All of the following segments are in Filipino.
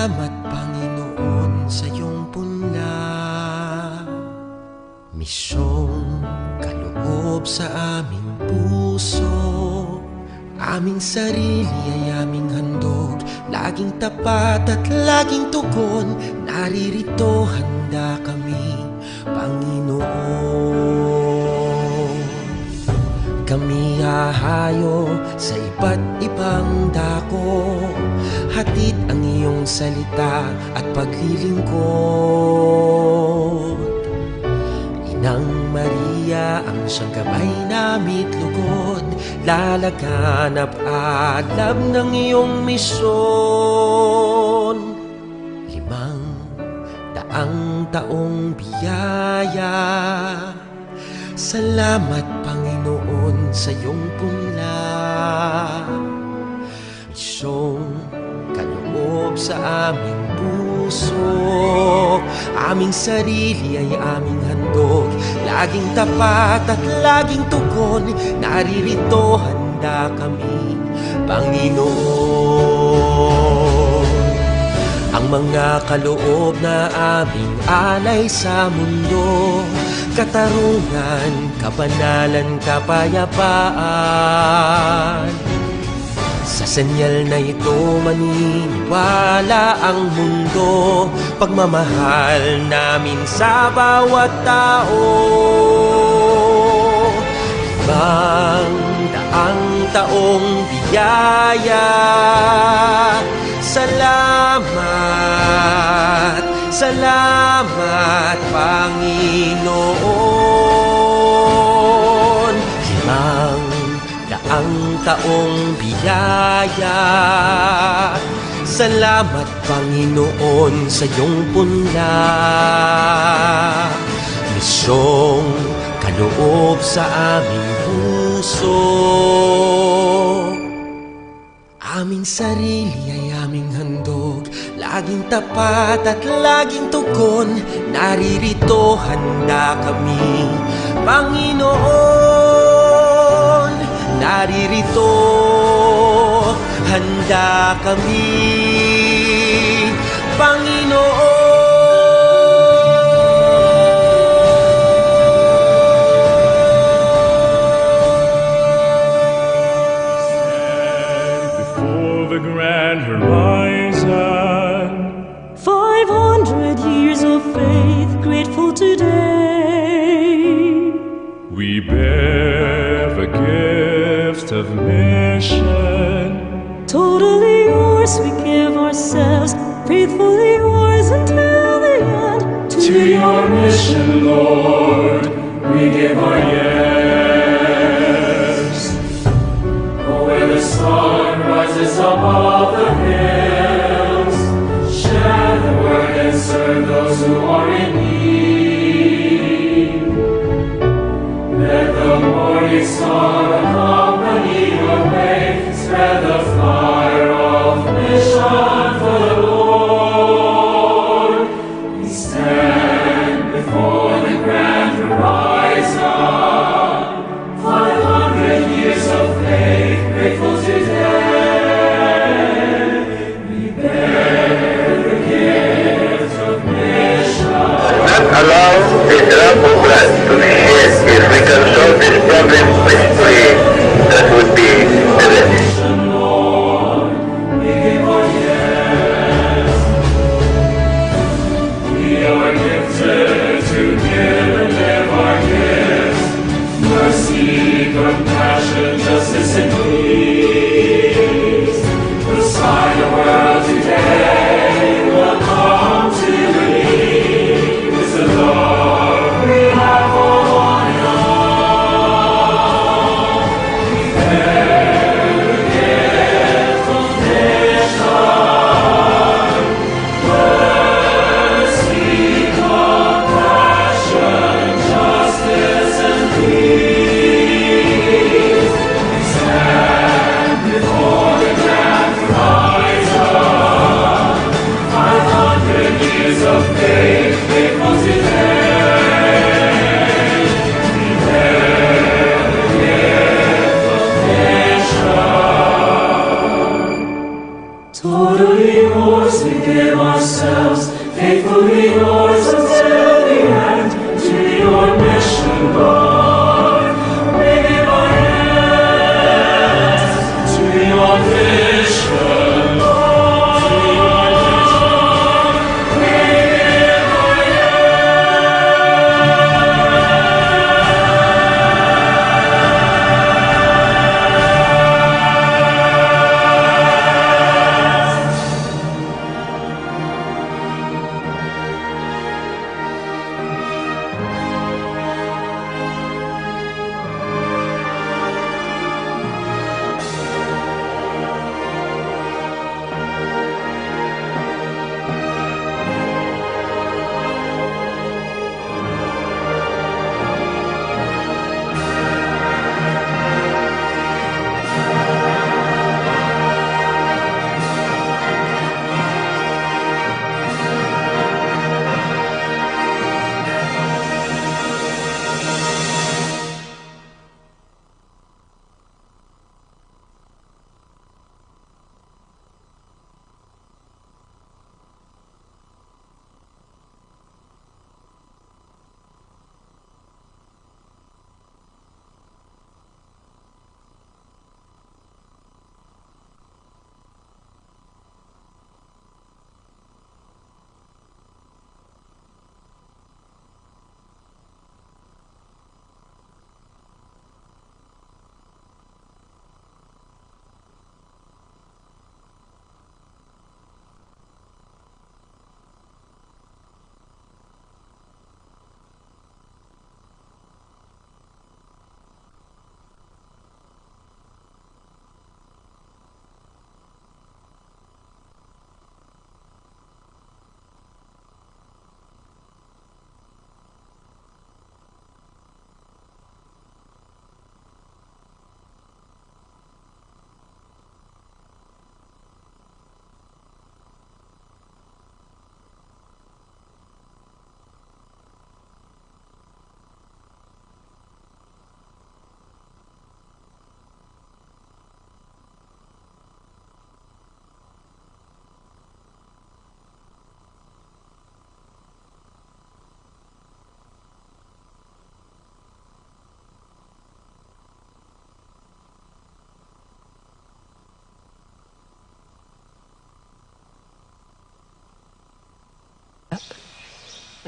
Salamat, Panginoon, sa iyong punla. Misyong kaloob sa aming puso, aming sarili ay aming handog, laging tapat at laging tugon. Naririto, handa kami, Panginoon. Kami hahayo sa iba't ibang dako, hatid ang iyong salita at paglilingkod. Inang Maria, ang siyang kamay namit lugod, lalaganap alab ng iyong misyon. 500 taong biyaya, salamat, Panginoon, sa iyong punla. Misyong kaloob sa aming puso, aming sarili ay aming handog, laging tapat at laging tugon. Naririto, handa kami, Panginoon. Ang mga kaloob na aming alay sa mundo, katarungan, kabanalan, kapayapaan. Sa senyal na ito maniniwala ang mundo, pagmamahal namin sa bawat tao. 500 taong biyaya, salamat, salamat, Panginoon. 500 taong biyaya, salamat, Panginoon, sa iyong punla. Misyong kaloob sa aming puso, aming sarili ay aming handog, laging tapat at laging tugon. Naririto, handa kami, Panginoon. Naririto, handa kami, Panginoon. Grand horizon, 500 years of faith, grateful today. We bear the gift of mission. Totally yours, we give ourselves, faithfully yours until the end. To your mission, Lord, we give our yes. Oh, where the sun rises above the hills, share the word and serve those who are in need. Let the morning star accompany your way, spread the fire of mission for the Lord. We stand before the grand horizon, 500 years of faith, grateful today. We bear the gift of mission. Not allow this drop of blood to be shed if we can solve this problem peacefully. That would be the best. Lord, we give our yes. We are gifted to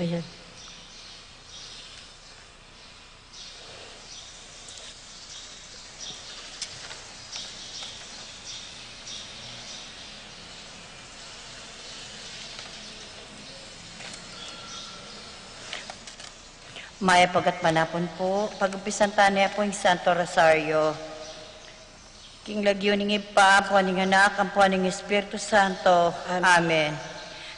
Ayan. Maya pagat manapon po, pag-umpisan tanay po yung Santo Rosaryu. King lagyo ning ipa, po ning anak, ang po ning Espiritu Santo. Amen.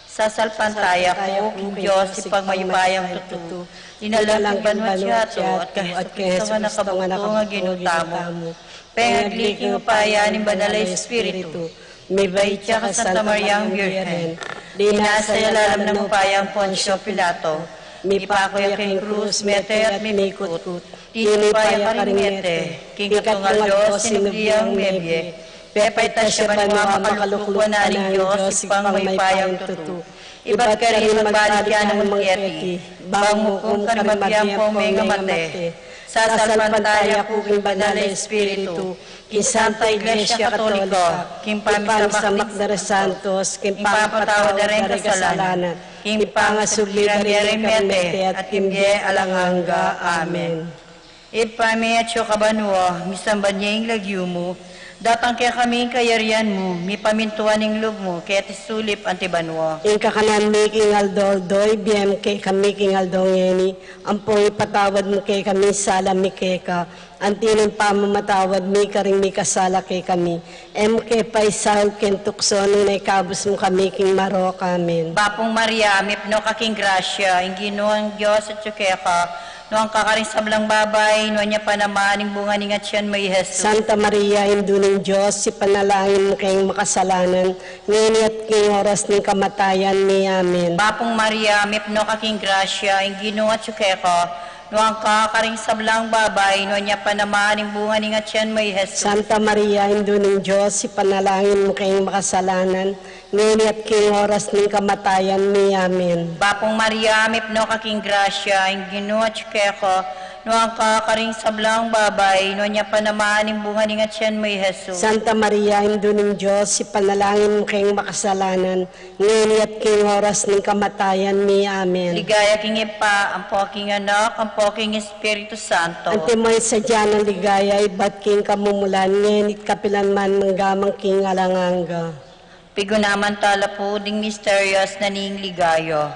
Sasalpantaya po, King Diyos, ipang mayupayang tutu. Dinalang banwat siyato, at Kristo nga nakabuto nga ginutamo. Pengagliking upaya ni Banal Espiritu. May bait siya ka Santa Mariang Virgen. Dinasay alalam ng upayang Poncio Pilato. Mi pakoy king krus mete at mimikot-kut. Tinupaya karimete. King Katlung Domingo sinubiyang mebye. Pepay tasya banwa makalukluan na rin Diyos ipang may payang tutu. Iba't ka rin magbalik yan ng mangyeti. Bang mukum karimagyan po may ngamate. Sasalpantaya po king Banal Espiritu. King Santa Iglesia Katolika. King Pamisamak na Santos. King Papatawad na rin kasalanan. King Pangasubliran Remete at Kimye Alanganga. Amen. Ipami at siyo kabanwa, misamban niya yung lagyo mo, datang kaya kami kayarian mo, mi pamintuan ng loob mo, kaya tisulip antibanwa. Ing kakanan mi king Aldo, doy biyem kay kami king Aldo ngeni, ampong ipatawad mo kay kami sala mi keka, antinin pamamatawad mi karing mi kasala kay kami, MK paisaw kentukso nunay kabus mo kami king Marok. Amen. Bapong Maria, mipno kaking grasya, ing Ginoong Diyos at sukeka, no ang kakaring sablang babay, no niya pa naman, ing bunga ni nga tiyan may Jesus. Santa Maria, Indo ng Diyos, si panalangin mo kayong makasalanan, ngayon at king oras ng kamatayan ni. Amen. Bapong Maria, mipno kaking grasya, ing Ginoo at sukeka, no ang kakaring sablang babay, no niya pa naman, ing bunga ni nga tiyan may Jesus. Santa Maria, Indo ng Diyos, si panalangin mo kayong makasalanan, ngayon at king oras ng kamatayan ni. Amen. Bapong Maria, mipno kaking grasya, ing Ginoo at sukeka, no ang kakaring sablang babay, no niya pa naman, ing bunga ni nga tiyan may Jesus. Santa Maria, Indo ng Diyos, si panalangin mo kayong makasalanan, ngayon at king oras ng kamatayan ni. Amen. Ligaya king ipa, ang poking anak, ang poking Espiritu Santo. Antimoy sa dyan ng ligaya, ibat king kamumulan, ngayon at kapilan man manggamang king alanganga. Pigunaman tala po ding misterios na ning ligayo.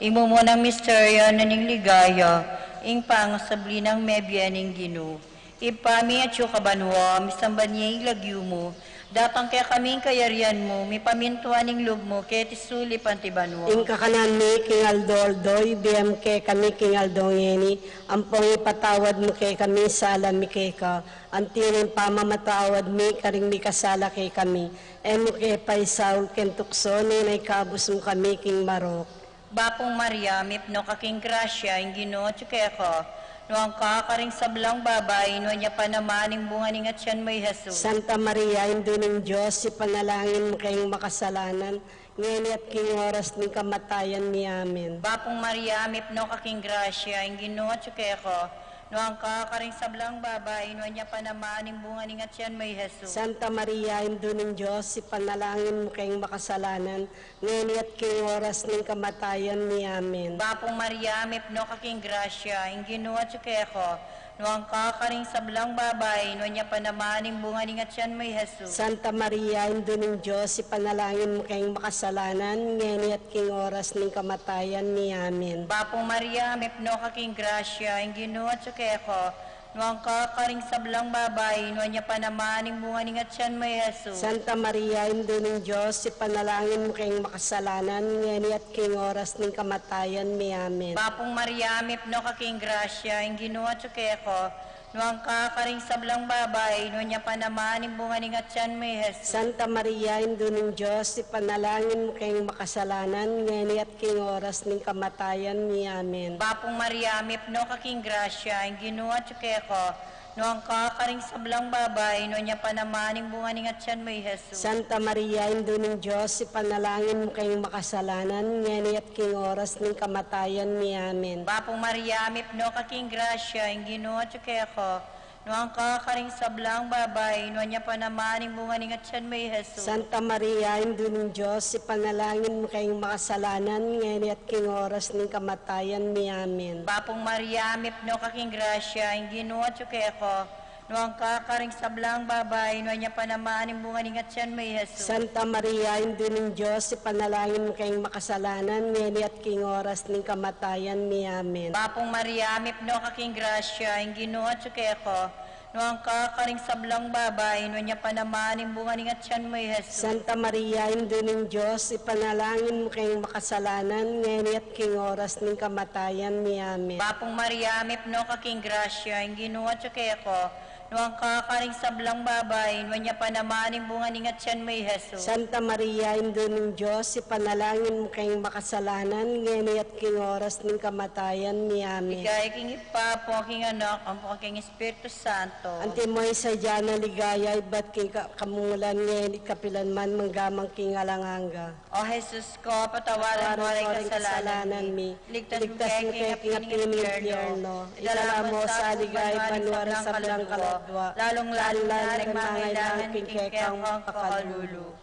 Imumunang misteryo na ning ligayo, ing pangasabli ng mebya ning Ginoo. Ipami at siyo kabanwa, misamban niya yung lagyo mo, datang kaya kaming kayarian mo, mi pamintuan ning loob mo, kaya tisulip antibanwa. Ing kakanan mi king Aldo, ibiyam kay kami king Aldo ngeni, ampong ipatawad mo kay kami sala mi kay ka, antinin pamamatawad mi karing mi kasala kay kami, emo kay paisaw kentukso, nunay kabus mo kami king Marok. Bapong Maria, mipno kaking grasya, ing Ginoo at sukeka, no ang kakaring sablang babay, no niya pa naman, ing bunga ni nga tiyan may Jesus. Santa Maria, Indo ng Diyos, si panalangin mo kayong makasalanan, ngayon at king oras ng kamatayan ni. Amen. Bapong Maria, mipno kaking grasya, ing Ginoo at sukeka, no ang kakaring sablang babay, no niya pa naman, ing bunga ni nga tiyan may Jesus. Santa Maria, Indo ng Diyos, si panalangin mo kayong makasalanan, ngayon at king oras ng kamatayan ni. Amen. Bapong Maria, mipno kaking grasya, ing Ginoo at sukeka, no ang kakaring sablang babay, no niya pa naman, ing bunga ni nga tiyan may Jesus. Santa Maria, Indo ng Diyos, si panalangin mo kayong makasalanan, ngayon at king oras ng kamatayan ni. Amen. Bapong Maria, mipno kaking grasya, ing Ginoo at sukeka, no ang kakaring sablang babay, no niya pa naman, ing bunga ni nga tiyan may Jesus. Santa Maria, Indo ng Diyos, si panalangin mo kayong makasalanan, ngayon at king oras ng kamatayan ni. Amen. Bapong Maria, mipno kaking grasya, ing Ginoo at sukeka, no ang kakaring sablang babay, no niya pa naman, ing bunga ni nga tiyan may Jesus. Santa Maria, Indo ng Diyos, si panalangin mo kayong makasalanan, ngayon at king oras ng kamatayan ni. Amen. Bapong Maria, mipno kaking grasya, ing Ginoo at sukeka, no ang kakaring sablang babay, no niya pa naman, ing bunga ni nga tiyan may Jesus. Santa Maria, Indo ng Diyos, si panalangin mo kayong makasalanan, ngayon at king oras ng kamatayan ni. Amen. Bapong Maria, mipno kaking grasya, ing Ginoo at sukeka, no Nuang kakaring sablang babay, nuan niya pa naman yung bunga ng atyan may Jesus. Santa Maria, Ina ng Diyos, ipanalangin mo kayong makasalanan, ngayon at king oras ng kamatayan mi. Amen. Papong Maria, mipno kaking grasya, yung ginuat yung keko, nuang kakaring sablang babay, nuan niya pa naman yung bunga ng atyan may Jesus. Santa Maria, Ina ng Diyos, ipanalangin mo kayong makasalanan, ngayon at king oras ng kamatayan mi. Amen. Papong Maria, mipno kaking grasya, yung ginuat yung keko, nuang kakaring sablang babay, nuan niya pa naman yung bunga ng atyan may Jesus. Santa Maria, Ina ng Diyos, ipanalangin mo kayong makasalanan, ngayon at king oras ng kamatayan mi. Amen. Papong Maria, mipno kaking grasya, yung ginuat yung keko, nuang kakaring sablang babay, nuan niya pa naman yung bunga ng atyan may Jesus. Santa Maria, Ina ng Diyos, ipanalangin mo kayong makasalanan, ngayon at king oras ng kamatayan mi. Amen. Ligaya king ipa, po aking anak, ang po aking Espiritu Santo. Ante mo ay sadya na ligaya, iba't king kamungulan ngayon, ikapilan man manggamang king alanganga. O Jesus ko, patawaran mo rin kasalanan mi. Ligtas mo kaya king apining impyerno. Idala mo sa ligaya, panuwaran sa blang kaladwa. Lalong-lalo na rin mangailangan king kekang kakalulu.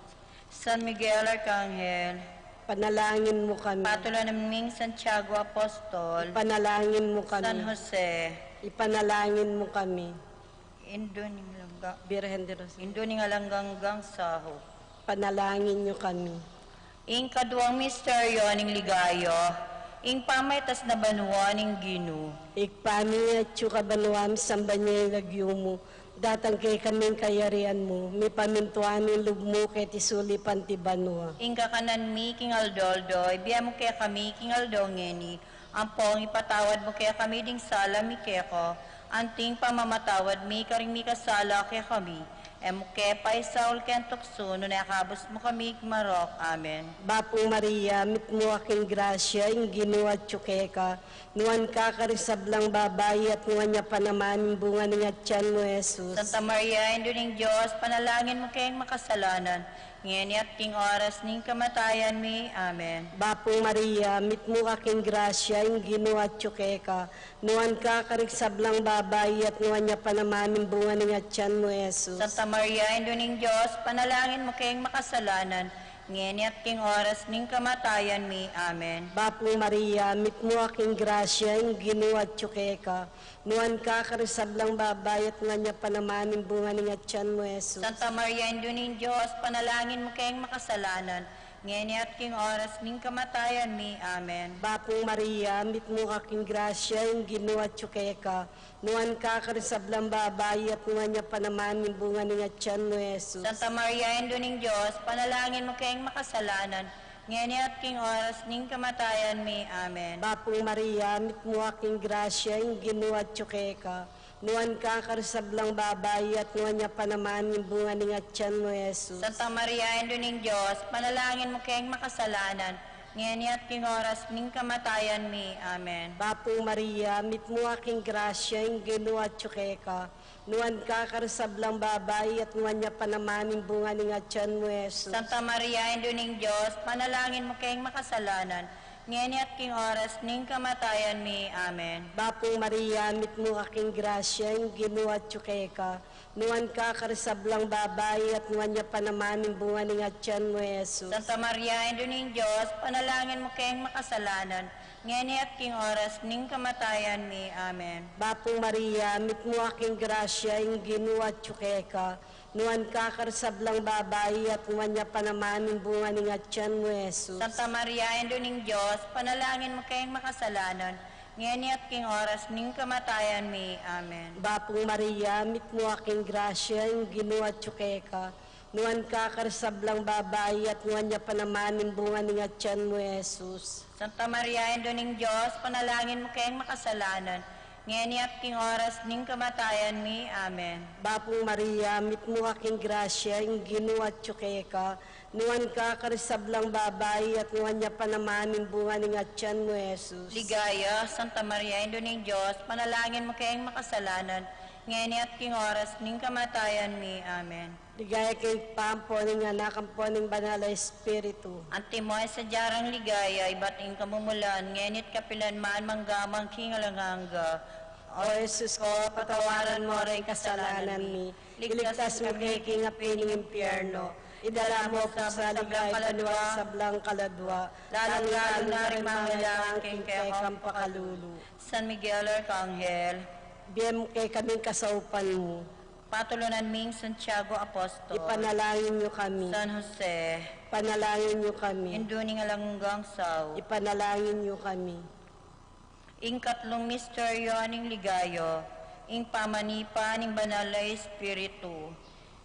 San Miguel Arcangel, Panalangin mo kami. patuloy naming Santiago Apostol, Ipanalangin mo San kami. Jose, Ipanalangin mo kami. Indoning langga, Birhen de Rosario. Indoning alanggang saho. Panalangin niyo kami. Ing kaduang misteryo ning ligayo, ing pamaytas na banwa ning Ginu. Ikpami at kabanuam sambanya ilagyo mo. Datang kay kaming kayarian mo. May pamintuan ng lugmo kay tisulipan ti banwa. Ing kakanan mi king Aldoldo, ibiya mo kaya kami king Aldo ngeni. Ang pong ipatawad mo kaya kami ding sala mi keko. Anting pamamatawad mi karing mi kasala kaya kami. Emuke pa isaul ken tukso, no nakabos mo kami marok. Amen. Bapong Maria, mit mo aking grasya, ing ginawa tsukeka. Nuan ka karisablang babay at nuan niya pa naman yung bunga ng atyan mo, Jesus. Santa Maria, Induning Diyos, panalangin mo kayong makasalanan. Ngayon at king oras ning kamatayan mi. Amen. Bapong Maria, mit mo aking grasya, ing ginawa tsukeka. Nuan ka karisablang babay at nuan niya pa naman yung bunga ng atyan mo, Jesus. Santa Maria, Induning Diyos, panalangin mo kayong makasalanan. Ngayon at king oras ning kamatayan mi. Amen. Bapong Maria, mit mo aking grasya, ing ginawa tsukeka. Nuan ka karisablang babay at nuan niya pa naman yung bunga ng atyan mo, Jesus. Santa Maria, Induning Diyos, panalangin mo kayong makasalanan. Ngayon at king oras ning kamatayan mi. Amen. Bapong Maria, mit mo aking grasya, ing ginawa tsukeka. Nuan ka karisablang babay at nuan niya pa naman yung bunga ng atyan mo, Jesus. Santa Maria, Induning Diyos, panalangin mo kayong makasalanan. Ngayon at king oras ning kamatayan mi. Amen. Bapong Maria, mit mo aking grasya, ing ginawa tsukeka. Nuan ka karisablang babay at nuan niya pa naman yung bunga ng atyan mo, Jesus. Santa Maria, Induning Diyos, panalangin mo kayong makasalanan. Ngayon at king oras ning kamatayan mi. Amen. Bapong Maria, mit mo aking grasya, ing ginawa tsukeka. Nuan ka karisablang babay at nuan niya pa naman yung bunga ng atyan mo, Jesus. Santa Maria, Induning Diyos, panalangin mo kayong makasalanan. Ngayon at king oras ning kamatayan mi. Amen. Bapong Maria, mit mo aking grasya, ing ginawa tsukeka. Nuan ka karisablang babay at nuan niya pa naman yung bunga ng atyan mo, Jesus. Santa Maria, Induning Diyos, panalangin mo kayong makasalanan. Ngayon at king oras ning kamatayan mi. Amen. Bapong Maria, mit mo aking grasya, ing ginawa tsukeka. Nuan ka karisablang babay at nuan niya pa naman yung bunga ng atyan mo, Jesus. Santa Maria, Induning Diyos, panalangin mo kayong makasalanan. Ngayon at king oras ning kamatayan mi. Amen. Bapong Maria, mit mo aking grasya, ing ginawa tsukeka. Nuan ka karisablang babay at nuan niya pa naman yung bunga ng atyan mo, Jesus. Santa Maria, Induning Diyos, panalangin mo kayong makasalanan. Ngayon at king oras ning kamatayan mi. Amen. Bapong Maria, mit mo aking grasya, ing ginawa tsukeka. Nuan ka karisablang babay at nuan niya pa naman yung bunga ng atyan mo, Jesus. Ligaya, Santa Maria, Induning Diyos, panalangin mo kayong makasalanan. Ngayon at king oras ning kamatayan mi. Amen. Ligaya kay Pampo ng anak ang po ng banal na Espiritu. Antimo ay sa jarang ligaya, iba't ing kamumulan, ngenit kapilan man manggamang king alanganga. O Jesus ko, patawaran mo rin kasalanan mi. Iligtas mo kay King ng impyerno. Idala mo po sa ligay panwa sa blang kaladwa. Lalong-lalo na rin mga king kay kang pakalulu. San Miguel Arcangel, Biyem kay kaming kasaupan mo. patulunan ming Santiago Apostol, Ipanalangin niyo kami. San Jose, Ipanalangin niyo kami. induning alanggang saw, Ipanalangin niyo kami. ing katlong misteryo aning ligayo, ing pamanipa ning banal na Espiritu,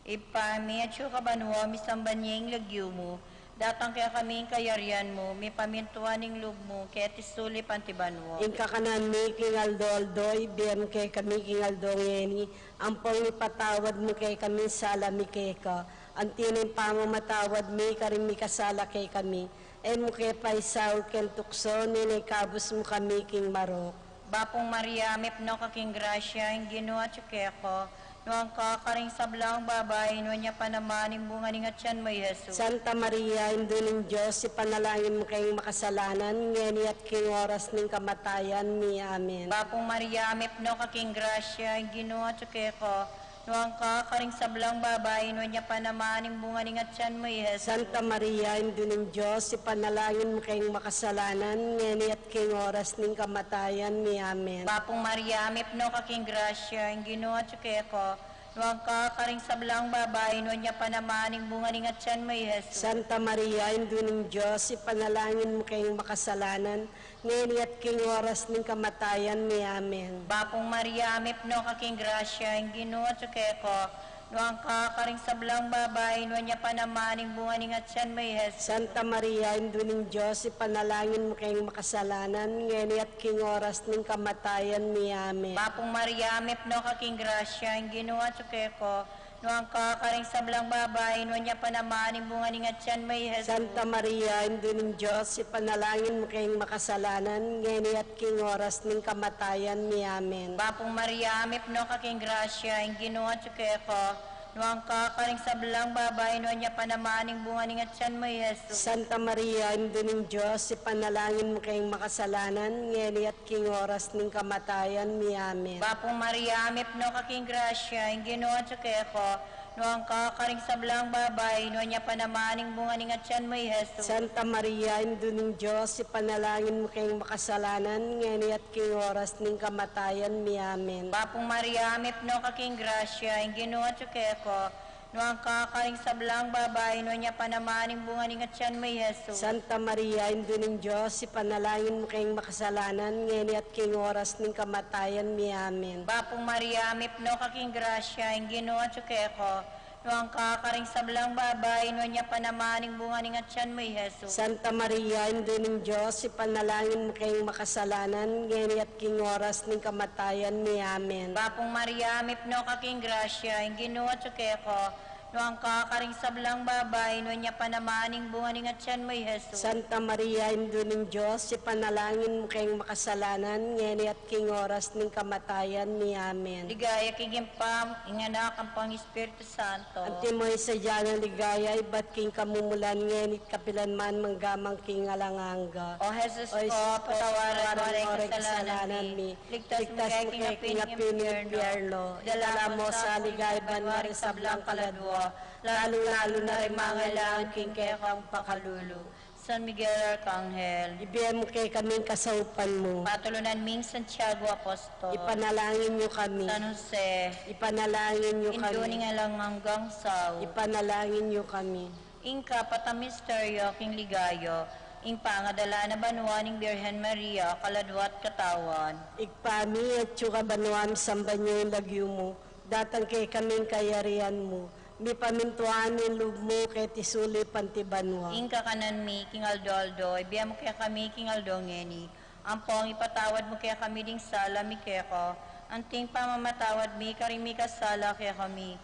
ipami at siyo kabanwa misambanyeng lagyo mo, datang kaya kaming kayarian mo, may pamintuan ning loob mo, kaya tisuli pantibanwa. Ing kakanan mi King Aldo, ibiyem kay kami King Aldo ngeni, ampong ipatawad mo kay kami sala mi kay ka, antinin pamamatawad mi karing mi kasala kay kami, mo kay paisaw ken tukso, ninay kabus mo kami King Marok. Bapong Maria, mipno kaking grasya, ing ginawa tsukeko, noang kakaring sablang babay, no niya pa naman yung bunga ni Ngatyan may Jesus. Santa Maria, Indo ng Diyos, ipanalangin mo kayong makasalanan, ngeni at king oras ng kamatayan ni Amen. Bapong Maria, mipno kaking grasya, ing ginawa tsukeko, noang kakaring sablang babay, no niya pa naman yung bunga ni Ngatyan may Jesus. Santa Maria, Indo ng Diyos, ipanalangin mo kayong makasalanan, ngeni at king oras ng kamatayan ni Amen. Bapong Maria, mipno kaking grasya, ing ginawa tsukeko, noang kakaring sablang babay, no niya pa naman yung bunga ni Ngatyan may Jesus. Santa Maria, Indo ng Diyos, ipanalangin mo kayong makasalanan, ngeni at king oras ng kamatayan ni Amen. Bapong Maria, mipno kaking grasya, ing ginawa tsukeko, noang kakaring sablang babay, no niya pa naman yung bunga ni Ngatyan may Jesus. Santa Maria, Indo ng Diyos, ipanalangin mo kayong makasalanan, ngeni at king oras ng kamatayan ni Amen. Bapong Maria, mipno kaking grasya, ing ginawa tsukeko, noang kakaring sablang babay, no niya pa naman yung bunga ni Ngatyan may Jesus. Santa Maria, Indo ng Diyos, ipanalangin mo kayong makasalanan, ngeni at king oras ng kamatayan ni Amen. Bapong Maria, mipno kaking grasya, ing ginawa tsukeko, noang kakaring sablang babay, no niya pa naman yung bunga ni Ngatyan may Jesus. Santa Maria, Indo ng Diyos, ipanalangin mo kayong makasalanan, ngeni at king oras ng kamatayan ni Amen. Bapong Maria, mipno kaking grasya, ing ginawa tsukeko, noang kakaring sablang babay, no niya pa naman yung bunga ni Ngatyan may Jesus. Santa Maria, Indo ng Diyos, ipanalangin mo kayong makasalanan, ngeni at king oras ng kamatayan ni Amen. Bapong Maria, mipno kaking grasya, ing ginawa tsukeko, noang kakaring sablang babay, no niya pa naman yung bunga ni Ngatyan may Jesus. Santa Maria, Indo ng Diyos, ipanalangin mo kayong makasalanan, ngeni at king oras ng kamatayan ni Amen. Bapong Maria, mipno kaking grasya, ing ginawa tsukeko, noang kakaring sablang babay, no niya pa naman yung bunga ni Ngatyan may Jesus. Santa Maria, Indo ng Diyos, ipanalangin mo kayong makasalanan, ngeni at king oras ng kamatayan ni Amen. Bapong Maria, mipno kaking grasya, ing ginawa tsukeko, noang kakaring sablang babay, no niya pa naman yung bunga ni Ngatyan may Jesus. Santa Maria, Indo ng Diyos, ipanalangin mo kayong makasalanan, ngeni at king oras ng kamatayan ni Amen. Ligaya kigimpam, inganak ang pang Espiritu Santo. Antimoy sa dyan ligaya, iba't king kamumulan, ngenit kapilan man manggamang king alanganga. O Jesus O ko, Jesus, patawaran mo rin patawaran kasalanan mi. Ligtas mo kay kinapin ng impyerno. Dala mo sa ligay banwari sa blang kaladwa. Lalo-lalo na rin mga lang king kaya kang pakalulu. San Miguel Arcangel, Ibigay mo kay kaming kasaupan mo. patulunan ming Santiago Apostol, Ipanalangin niyo kami. San Jose, Ipanalangin niyo induning kami. alang hanggang saw, Ipanalangin niyo kami. ingka patamisteryo king ligayo, ing pangadala na banwa ning Birhen Maria, kaladwat katawan. Igpami at yung kabanuan samban niyo yung lagyo mo. Datang kay kaming kayarian mo. Mi pamintuan yung loob mo kay tisuli pantibanwa. Ingka kanan mi, King Aldo, ibiyam mo kaya kami, King Aldo ngeni. Ampong ipatawad mo kaya kami ding sala mi kaya ko. Anting pamamatawad mi, karing mi kasala kaya kami.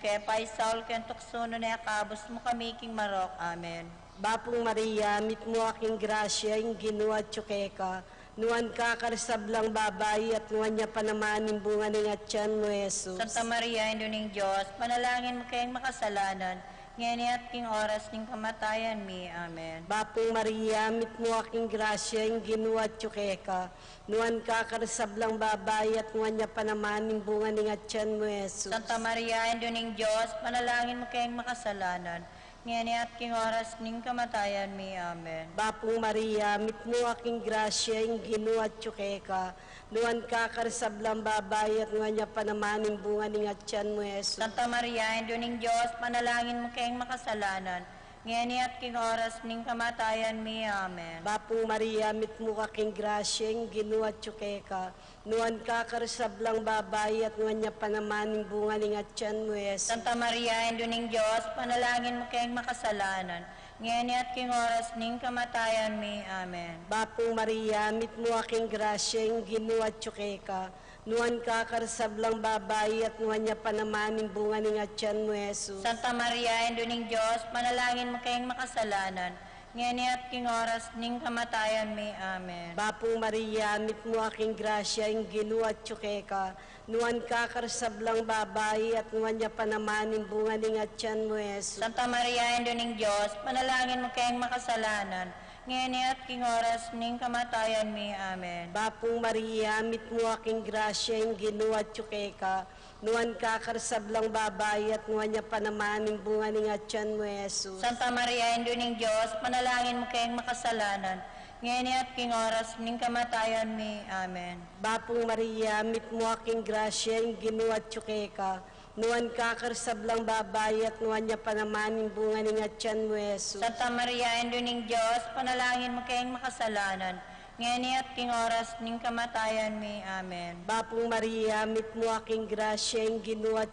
Kaya paisaul kaya tuksuno na yakabos mo kami, King Marok. Amen. Bapong Maria, mit mo aking grasya, yung ginawa tsukeka. Nuan ka karisablang babae at nuan niya pa naman yung bunga ng atyan mo, Jesus. Santa Maria, Ino ng Diyos, panalangin mo kayong makasalanan, ngeni at king oras ning kamatayan mi. Amen. Bapong Maria, mit mo aking grasya, yung ginuat ka. Nuan ka karasablang babay at nuan niya panamaning bunga ning atyan mo, Jesus. Santa Maria, Ino ning Diyos, panalangin mo kayong makasalanan, ngeni at king oras ning kamatayan mi. Amen. Bapong Maria, mit mo aking grasya, yung ginuat ka. Nuan ka karasablang babay at nuan niya panamaning bunga ning atyan mo, Jesus. Santa Maria, Ino ning Diyos, panalangin mo kayong makasalanan, ngeni at king oras ning kamatayan mi. Amen. Bapong Maria, mit mo aking grasya, yung ginuat ka. Nuan ka karasablang babay at nuan niya panamaning bunga ning atyan mo, Jesus. Santa Maria, Ino ning Diyos, panalangin mo kayong makasalanan, ngeni at king oras ning kamatayan mi. Amen. Bapong Maria, mit mo aking grasya, yung ginuat ka. Nuan ka karasablang babay at nuan niya panamaning bunga ning atyan mo, Jesus. Santa Maria, Ino ning Diyos, panalangin mo kayong makasalanan, ngeni at king oras ning kamatayan mi. Amen. Bapong Maria, mit mo aking grasya, yung ginuat ka. Nuan ka karasablang babay at nuan niya panamaning bunga ning atyan mo, Jesus. Santa Maria, Ino ning Diyos, panalangin mo kayong makasalanan, ngeni at king oras ning kamatayan mi. Amen. Bapong Maria, mit mo aking grasya, yung ginuat ka. Nuan ka karasablang babay at nuan niya panamaning bunga ning atyan mo, Jesus. Santa Maria, Ino ning Diyos, panalangin mo kayong makasalanan, ngeni at king oras ning kamatayan mi. Amen. Bapong Maria, mit mo aking grasya, yung ginuat ka. Nuan ka karasablang babay at nuan niya panamaning bunga ning atyan mo, Jesus. Santa Maria, Ino ning Diyos, panalangin mo kayong makasalanan, ngeni at king oras ning kamatayan mi. Amen. Bapong Maria, mit mo aking grasya, yung ginuat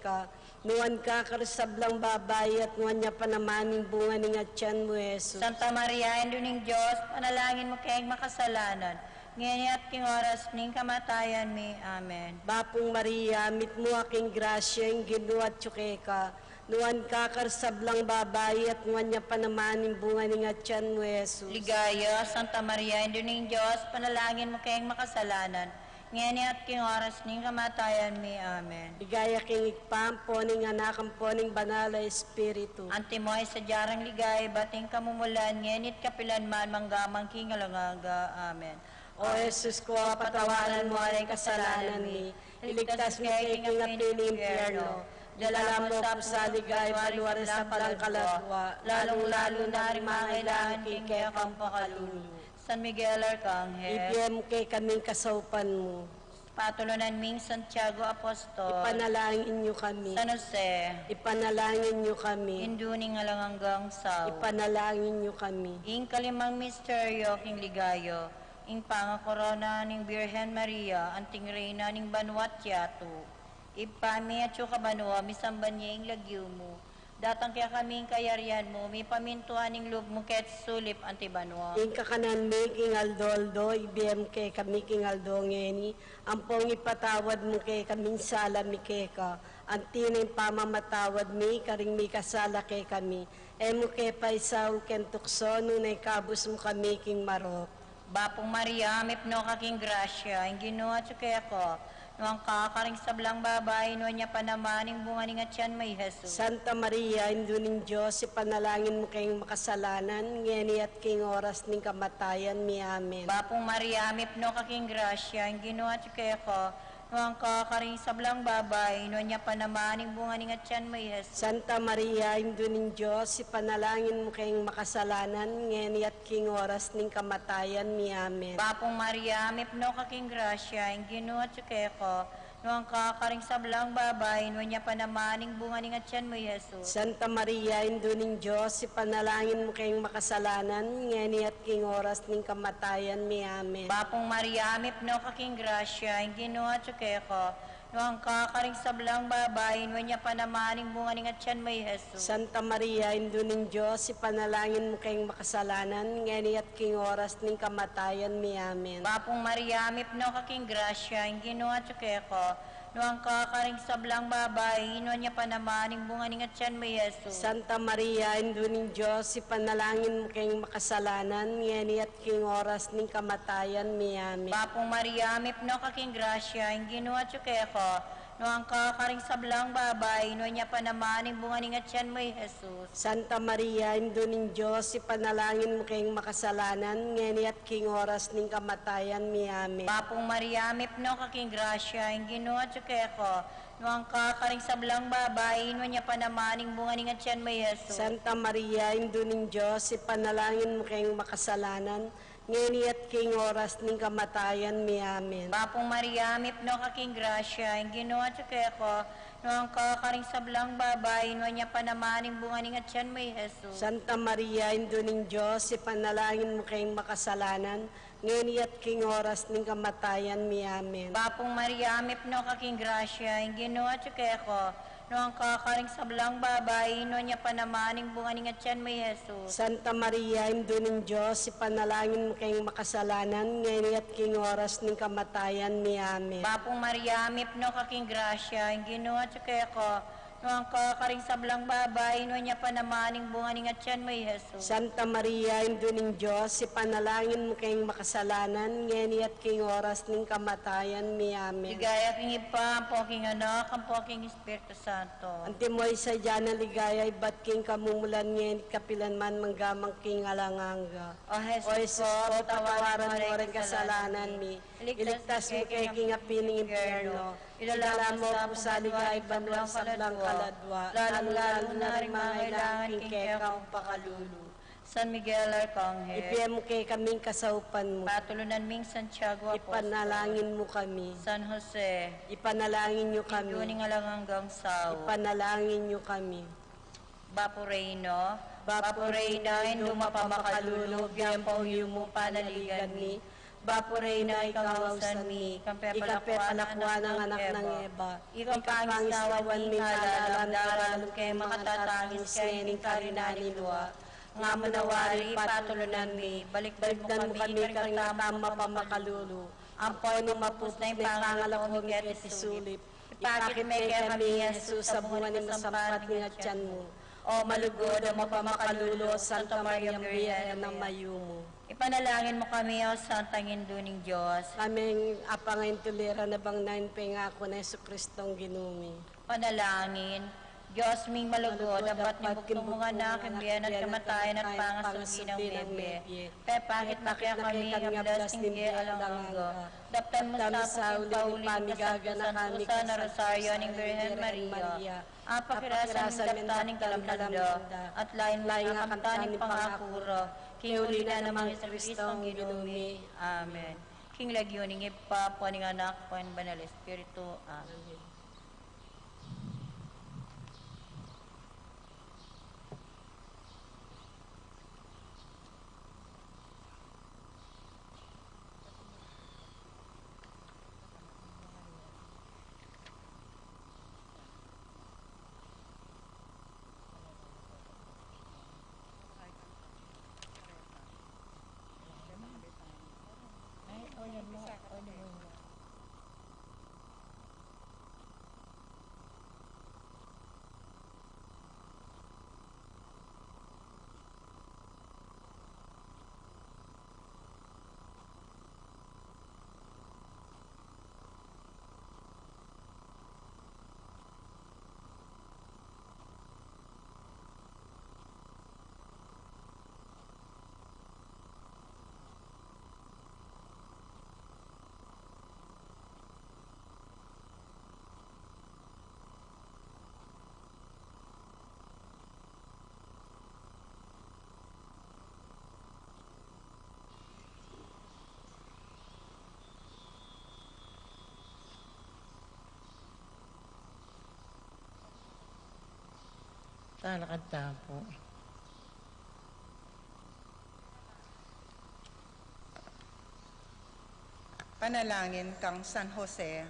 ka. Nuan ka karasablang babay at nuan niya panamaning bunga ning atyan mo, Jesus. Santa Maria, Ino ning Diyos, panalangin mo kayong makasalanan, ngeni at king oras ning kamatayan mi. Amen. Bapong Maria, mit mo aking grasya, yung ginuat ka. Nuan ka karasablang babay at nuan niya panamaning bunga ning atyan mo, Jesus. Ligaya, Santa Maria, Ino ning Diyos, panalangin mo kayong makasalanan, ngeni at king oras ning kamatayan mi. Amen. Ligaya king ikpampo ning anak ang poning banal na Espiritu. Antimoy sa jarang ligay, bating kamumulan, ngenit kapilanman, manggamang kingalangaga. Amen. O Jesus ko, patawaran mo ang kasalanan ni. Iligtas mo kay king apiling impyerno. Dala mo po sa ligay, paluwar sa palang kalatwa. Lalong-lalo na rin mga kailangan king kaya kang pakalulu. San Miguel Arcangel, Ibiyem kay kaming kasaupan mo. patulunan ming Santiago Apostol, Ipanalangin niyo kami. San Jose, Ipanalangin niyo kami. induning alangang saw, Ipanalangin niyo kami. ing kalimang misteryo king ligayo, ing pangakorona ning Birhen Maria, anting reyna ning Banwat Yatu, ipami at kabanwa, misamban niya ing lagyo mo, datang kaya kaming kayarian mo, may pamintuan ning loob mo ket sulip antibanwa. Ing kakanan mi king Aldo, ibiyem kay kami king Aldo ngeni, ampong ipatawad mo kay kaming sala mi keka, antinin pamamatawad mi, karing mi kasala kay kami, emo kay paisaw ken tukso, nunay kabus mo kami king marok. Bapong Maria, mipno kaking grasya, ing ginawa kaya ko, nuang kakaring sablang babay, nuwan niya panamaning bunga ning atyan may Jesus. Santa Maria, induning Diyos, ipanalangin mo kayong makasalanan, ngeni at king oras ning kamatayan mi. Amen. Bapong Maria, mipno kaking grasya, ing ginawa kaya ko, nuang kakaring sablang babay, nuwan niya panamaning bunga ning atyan may Jesus. Santa Maria, induning Diyos, ipanalangin mo kayong makasalanan, ngeni at king oras ning kamatayan mi. Amen. Bapong Maria, mipno kaking grasya, ing ginawa kaya ko, nuang kakaring sablang babay, nuwan niya panamaning bunga ning atyan may Jesus. Santa Maria, induning Diyos, ipanalangin mo kayong makasalanan, ngeni at king oras ning kamatayan mi. Amen. Bapong Maria, mipno kaking grasya, ing ginawa kaya ko, nuang kakaring sablang babay, nuwan niya panamaning bunga ning atyan may Jesus. Santa Maria, induning Diyos, ipanalangin mo kayong makasalanan, ngeni at king oras ning kamatayan mi. Amen. Bapong Maria, mipno kaking grasya, ing ginawa kaya ko, nuang kakaring sablang babay, nuwan niya panamaning bunga ning atyan may Jesus. Santa Maria, induning Diyos, ipanalangin mo kayong makasalanan, ngeni at king oras ning kamatayan mi. Amen. Bapong Maria, mipno kaking grasya, ing ginawa kaya ko, no ang kakaring sablang babay, no niya pa naman ang bunga ning atyan mo, Jesus. Santa Maria, Indo ning Diyos, ipanalangin mo kayong makasalanan, ngeni at king oras ning kamatayan mi amen. Papong Maria, mipno kaking grasya, ang Ginoo at ko, no ang kakaring sablang babay, no niya pa naman ang bunga ning atyan mo, Jesus. Santa Maria, Indo ning Diyos, ipanalangin mo kayong makasalanan, ngeni at king oras ning kamatayan mi amen. Papong Maria, mipno kaking grasya, ang Ginoo at ko, no ang kakaring sablang babay, no niya pa naman ang bunga ning atyan mo, Jesus. Santa Maria, Indo ning Diyos, ipanalangin mo kayong makasalanan, ngeni at king oras ning kamatayan mi amen. Papong Maria, mipno kaking grasya, ang Ginoo at ko, no ang kakaring sablang babay, no niya pa naman ang bunga ning atyan mo, Jesus. Santa Maria, Indo ning Diyos, ipanalangin mo kayong makasalanan, ngeni at king oras ning kamatayan mi amen. Papong Maria, mipno kaking grasya, ang Ginoo at ko, no ang kakaring sablang babay, no niya pa naman ang bunga ning atyan mo, Jesus. Santa Maria, Indo ning Diyos, ipanalangin mo kayong makasalanan, ngeni at king oras ning kamatayan mi amen. Ligaya king ipa, ang poking anak, ang poking Espiritu Santo. Antimoy sa dyan na ligaya, ibat king kamumulan ngeni kapilan man manggamang king alanganga. O O Jesus Jesus ko, ko, patawaran mo rin kasalanan mi. Iligtas mo kay king apining impyerno. Ilala mo po sa ligay banwang sablang kaladwa. Lalo na rin mga kailangan king kekang pakalulu. San Miguel Arcangel, Ipiyam mo kay kaming kasaupan mo. patulunan ming Santiago Apostol, Ipanalangin mo kami. San Jose, Ipanalangin nyo kami. Yuning alangang sao, Ipanalangin nyo kami. Bapo Reino, Bapo Reina, Indo mapamakalulog, yang pauyo mo panaligan mi, Bapo Reina, ikawasan mi, kampe palakuan ng anak ng Eva, ikaw pangisawan mi, halalam kay makatatamis kay ning karinanilwa, nga manawari patulunan mi, balik-balik mo kami, karing tama pamakalulu, ang po'y mapus na yung pangalaw mo ket isulip, ipakit may kami, Jesus, sa bunga ni masampat ni atyan mo, o malugod ang mapamakalulo, Santa Maria Virgen ng mayumo. Ipanalangin mo kami, O Santang Induning Diyos. Kaming apangay tulira na bang nain pengako na Yesu Kristong ginumi. Panalangin, Diyos ming malugod, dapat ni buktong mga anak, imbiyan at kamatayan at pangasubi ng bebe. Kaya pangit na kaya kami, abdas ningi alanganga. Daptan mo sa uling pamigaga na kami sa Rosaryu ng Virgen Maria. Apakirasan ng daptaning kalamlanda, at lain-lain ang kamtaning pangakuro. Kiuli na namang Kristong ginumi. Amen. King Lagyoning ipa, puaning anak, puan banal Espiritu. Amen. Talakad po. Panalangin kang San Jose.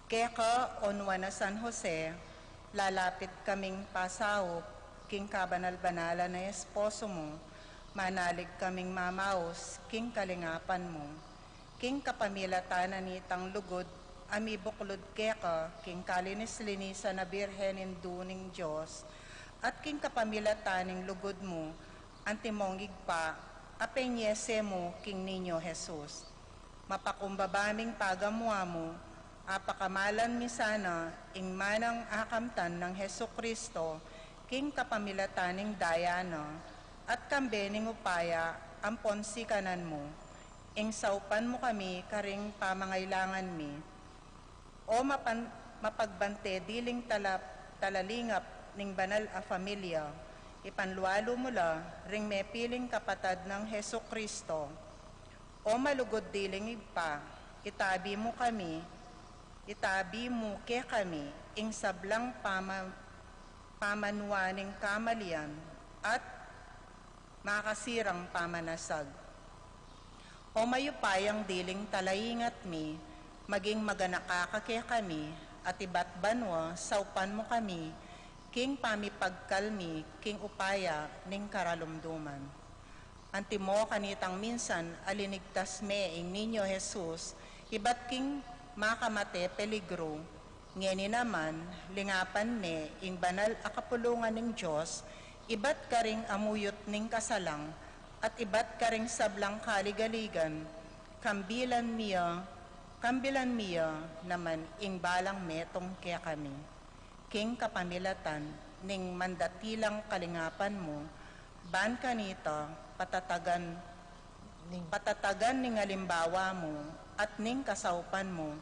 Keka onwa na San Jose, lalapit kaming pasao, king kabanal-banala na esposo mo, manalig kaming mamaos, king kalingapan mo, king kapamilatanan nitang lugod, ami buklod keka, king kalinis-linisa na birhenin duning Diyos, at king kapamilataning lugod mo, antimongig pa, apenyese mo, king ninyo Jesus. Mapakumbabaming pagamwa mo, Apakamalan mi sana, ing manang akamtan ng Heso Kristo, king kapamilataning dayana, at kambening upaya, ampon si kanan mo, ing saupan mo kami, karing pamangailangan mi, o mapagbante diling talalingap ning banal a familia, ipanlualo mula, ring may piling kapatad ng Heso Kristo, o malugod diling igpa, itabi mo ke kami, ing sablang pamanuaning kamalian, at makasirang pamanasag. O mayupayang diling talayingat mi, maging maganakakake kami, at iba't banwa, saupan mo kami, king pamipagkalmi, king upaya, ning karalumduman. Antimo kanitang minsan, alinigtas me, ing ninyo Jesus, iba't king makamate peligro, ngeni naman, lingapan me, ing banal akapulungan ning Diyos, iba't karing amuyot ning kasalang, at iba't karing sablang kaligaligan, kambilan miya naman ing balang metong kaya kami. King kapamilatan, ning mandatilang kalingapan mo, ban kanita, patatagan ning alimbawa mo, at ning kasaupan mo,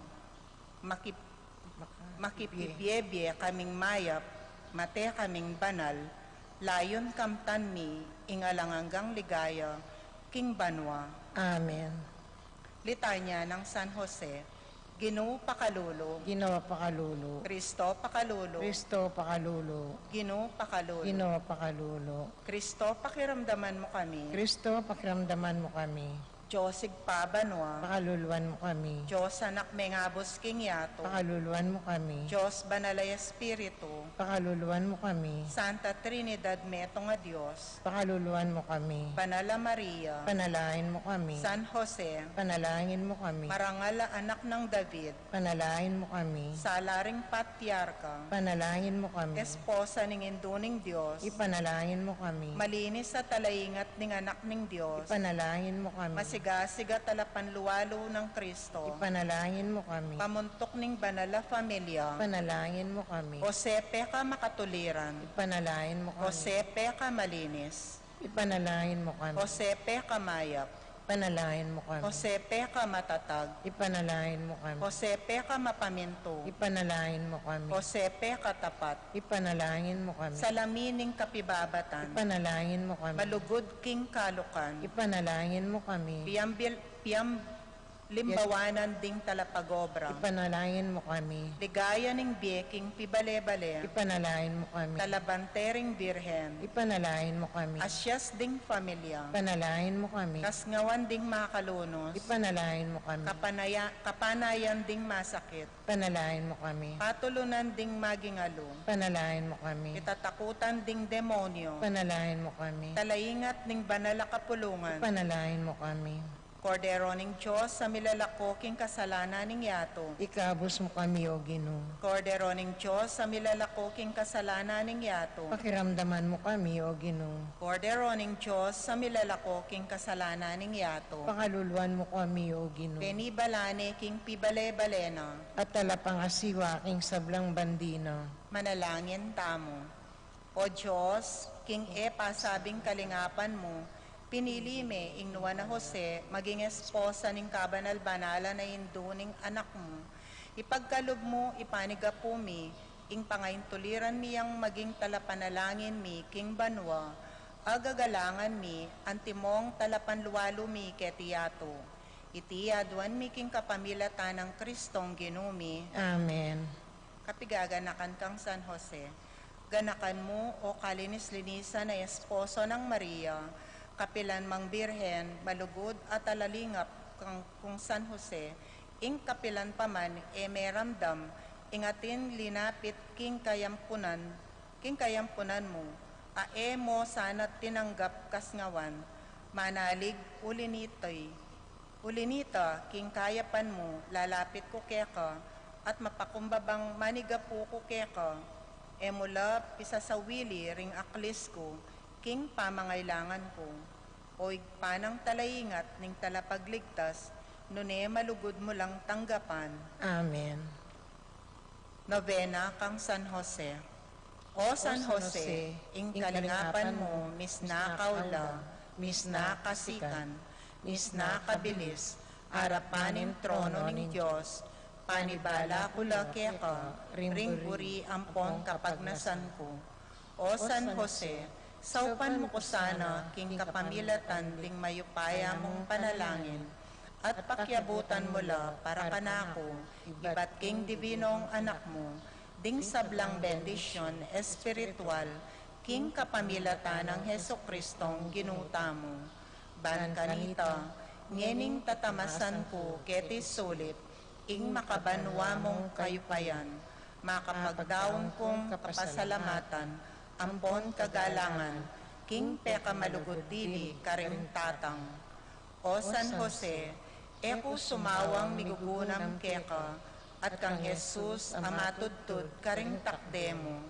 makipibyebye kaming mayap, mate kaming banal, layon kamtan mi, ingalanganggang ligaya, king banwa. Amen. Litanya ng San Jose, Ginoo pakalulo, Ginoo pakalulo, Kristo pakalulo, Kristo pakalulo, Ginoo pakalulo, Ginoo pakalulo, Kristo pakiramdaman mo kami, Kristo pakiramdaman mo kami, Diyosig pabanwa, pakaluluan mo kami, Diyos anak mengabos king yato, pakaluluan mo kami, Diyos banalay espiritu, pakaluluan mo kami, Santa Trinidad metong a Diyos, pakaluluan mo kami, Banala Maria, panalangin mo kami, San Jose, panalangin mo kami, Marangal anak ng David, panalangin mo kami, Salaring Patriarka, panalangin mo kami, Esposa ning induning Diyos, ipanalangin mo kami, malinis sa talayingat ning anak ning Diyos, ipanalangin mo kami, masiga-siga talapan luwalo ng Kristo, ipanalangin mo kami, pamuntok ning banala familia, panalangin mo kami, Josepe ka makatuliran, ipanalangin mo kami, Josepe ka malinis, ipanalangin mo kami, Josepe ka mayap, ipanalangin mo kami, Josepe ka matatag, ipanalangin mo kami, Josepe ka mapaminto, ipanalangin mo kami, Josepe ka tapat, ipanalangin mo kami, salamining kapibabatan, ipanalangin mo kami, malugod king kalukan, ipanalangin mo kami, limbawanan ding talapagobra, ipanalangin mo kami, ligaya ning bieking pibale-bale, ipanalangin mo kami, talabantering birhen, ipanalangin mo kami, asyas ding familia, ipanalangin mo kami, kasngawan ding makalunos, ipanalangin mo kami, kapanayan ding masakit, ipanalangin mo kami, patulunan ding magingalo, ipanalangin mo kami, kitatakutan ding demonyo, ipanalangin mo kami, talayingat ning banal a kapulungan, ipanalangin mo kami, Kordero ning Diyos sa milalakoking kasalanan ning yato, ikabos mo kami o Ginoo, Kordero ning Diyos sa milalakoking kasalanan ning yato, pakiramdaman mo kami o Ginoo, Kordero ning Diyos sa milalakoking kasalanan ning yato, pakaluluan mo kami o Ginoo, Benibalane king pibale-balena, at talapang asiwa king sablang bandina, manalangin tamo. O Diyos, king pasabing kalingapan mo, pinili me ing nuwa na Jose, maging esposa ning kabanal-banala na induning anak mo. Ipagkalob mo, ipaniga po mi, ing pangaintuliran mi ang maging talapanalangin mi, king banwa, agagalangan mi, antimong talapanluwalo mi ketiyato. Itiyaduan mi king kapamilatan ng Kristong ginumi. Amen. Kapigaganakan kang San Jose, ganakan mo o kalinis-linisan na esposo ng Maria, kapilan mang birhen, malugod at alalingap kung San Jose, ing kapilan paman meramdam, ingatin linapit king kayampunan mo, mo sana't tinanggap kasngawan, manalig ulinita king kayapan mo, lalapit ko keka, at mapakumbabang manigapu ko keka, mula pisasawili ring aklis ko, king pamangailangan ko, o panang talayingat ning talapagligtas, nune malugod mo lang tanggapan. Amen. Novena kang San Jose. O San Jose, ing kalingapan mo, misnakaw la, misnakasikan, misnakabilis, arapanin trono ng Diyos, panibala kula keka, ringburi ampon kapag nasan ko. O San Jose, saupan mo ko sana, king kapamilatan, ding mayupaya mong panalangin, at pakyabutan mo la para kanako, iba't king divinong anak mo, ding sablang bendisyon espiritual, king kapamilatan ng Heso Kristong ginuta mo. Ban kanita, ngening tatamasan ko keti sulit, ing makabanwa mong kayupayan, makapagdaon kong kapasalamatan, ampon kagalangan, king peka malugod dili karing tatang. O San Jose, eko sumawang migugunam keka, at kang Jesus amatudtud karing takde mo.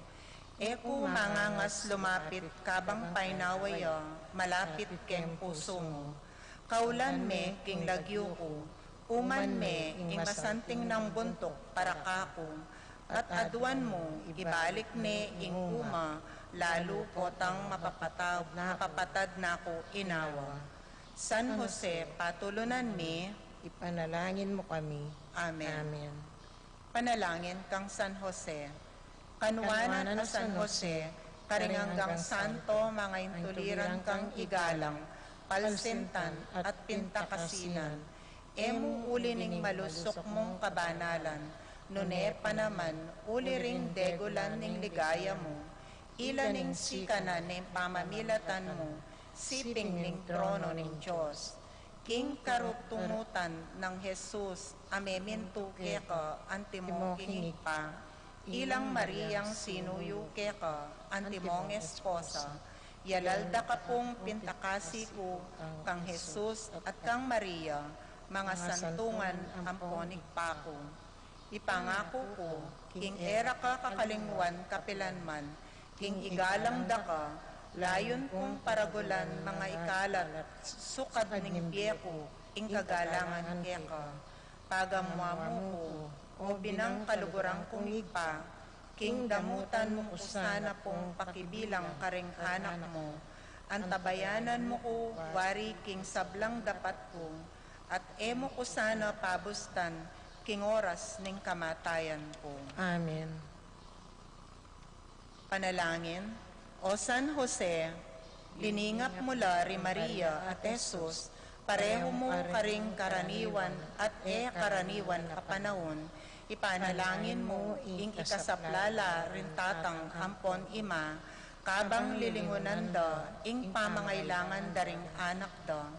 Eko mangangas lumapit kabang painawaya, malapit keng puso mo. Kaulan me king lagyo ko, uman me ing masanting ng buntok para kako, at aduan mo ibalik ne ing uma, lalo potang mapapatad na ko inawa. San Jose, patulunan mi, Ipanalangin mo kami. Amen. Amen. Panalangin kang San Jose. Kanuanan a San Jose, karinganggang santo, mga intuliran kang igalang, palsintan at pintakasinan. Emu uli ning malusok mong kabanalan, nune pa naman uli ring degulan ning ligaya mo. Ila ning sikanan ning pamamilatan mo, siping ning trono ning Diyos. King karutumutan ng Jesus, amemintu keka, antimo kingig pa. Ilang Mariyang sinuyo keka, antimong esposa. Yalalda ka pong pintakasi ko, kang Jesus at kang Maria, mga santungan amponik pa ko. Ipangako ko, king era ka kakalingwan kapilanman, king igalang da ka, layon kong paragulan mga ikalat, sukad ning biyeko, ing kagalangan keka. Pagamwa mo ko, o binang kalugurang kong igpa, king damutan mo ko sana pong pakibilang karing anak mo. Antabayanan mo ko, wari king sablang dapat ko, at emo ko sana pabustan, king oras ning kamatayan ko. Amen. Panalangin. O San Jose, liningap mula ri Maria at Jesus, pareho mo karing karaniwan at karaniwan kapanahon, ipanalangin mo ing ikasaplala rin tatang ampon ima, kabang lilingunan da, ing pamangailangan daring anak da.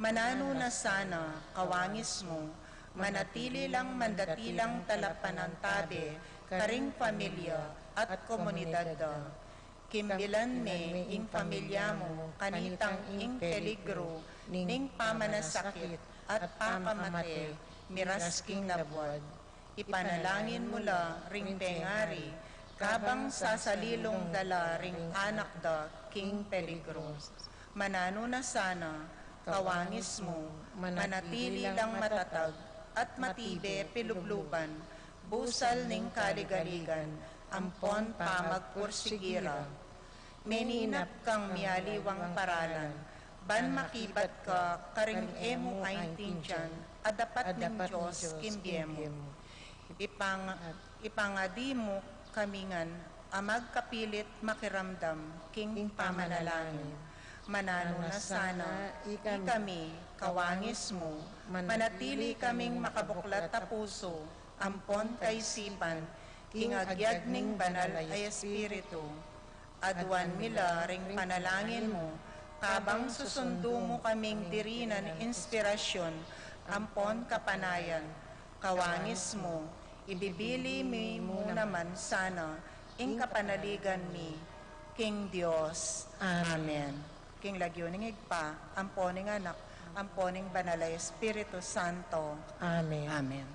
Manano na sana, kawangis mo, manatili lang mandatilang talapanantabe, karing pamilya at komunidad da. Kimbilan me ing pamilya mo, kanitang ing peligro, ning pamanasakit at pakamate, miras king labwad. Ipanalangin mula ring tengari, kabang sasalilong dala ring anak da king peligro. Manano na sana, kawangis mo, manatili lang matatag, at matibe pilubluban, busal ning kaligaligan, ampon pa magpursigira. Meninap kang mialiwang paralan, ban makibat ka karing emo aintindiyan, adapat ng Diyos kimbiemo. Ipangadi mo kamingan, amag kapilit makiramdam, king pamanalangin. Manano na sana, ikami, kawangis mo, manatili kaming makabuklat na puso, ampon kaisipan, king agyag ning banal ay espiritu. Aduan mila ring panalangin mo, kabang susundo mo kaming dirinan inspirasyon, ampon kapanayan, kawangis mo, ibibili mi mo naman sana, ing kapanaligan mi, King Dios. Amen. King lagyo ning igpa, amponing anak, amponing banal ay Espiritu Santo. Amen. Amen.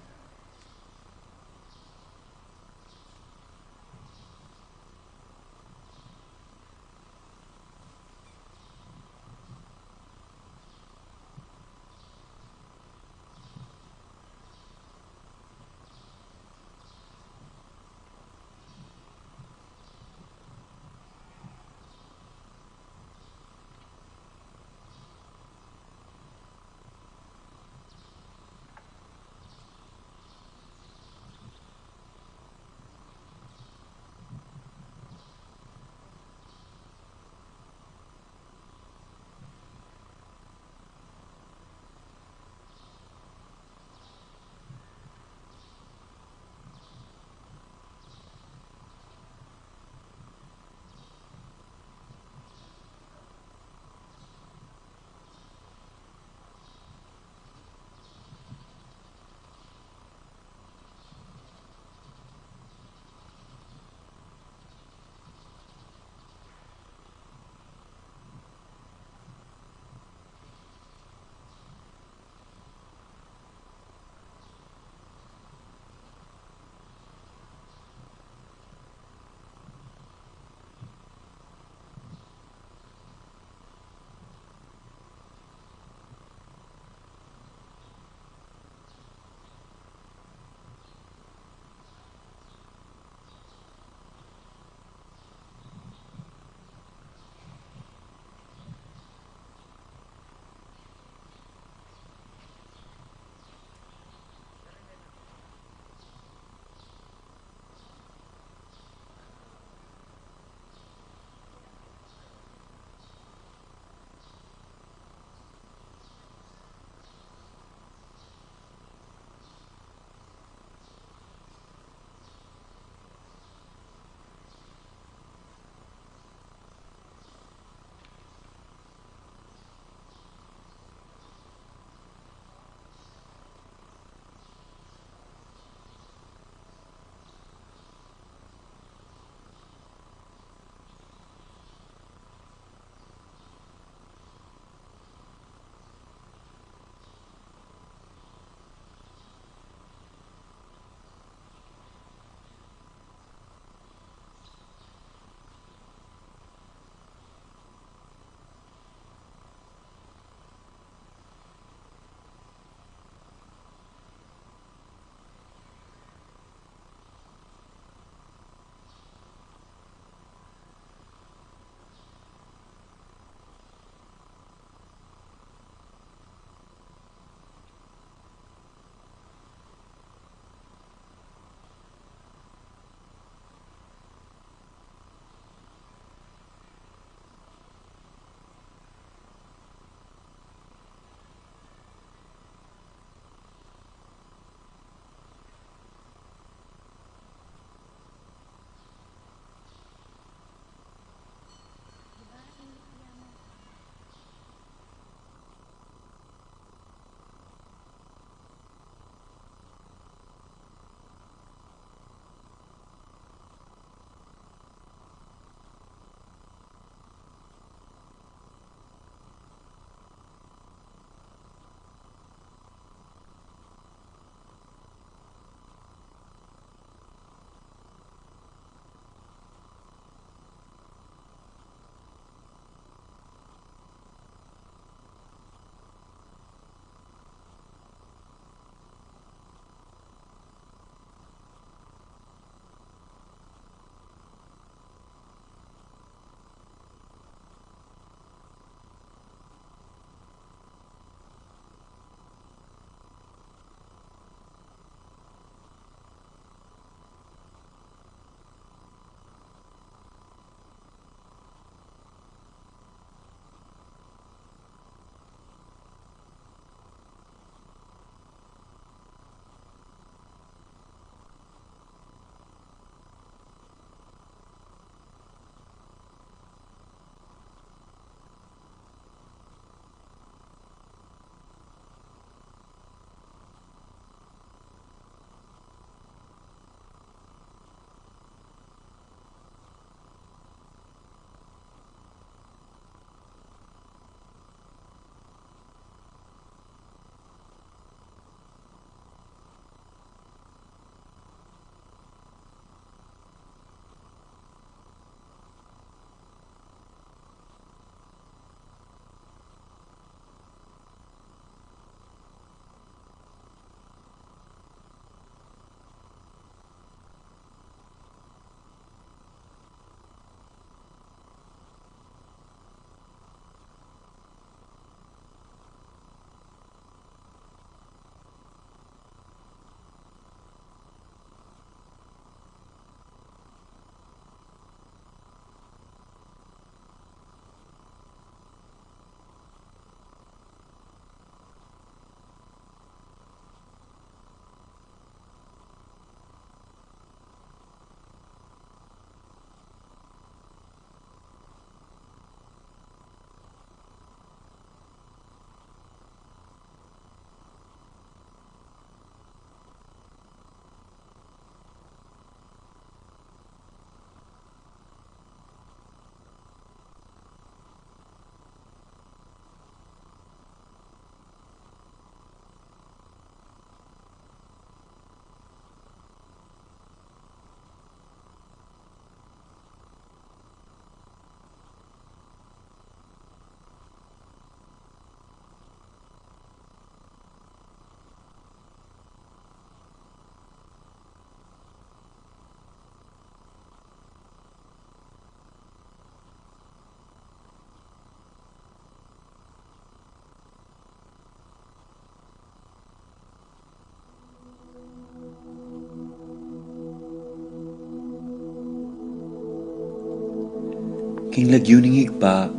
king lagyuning higpa,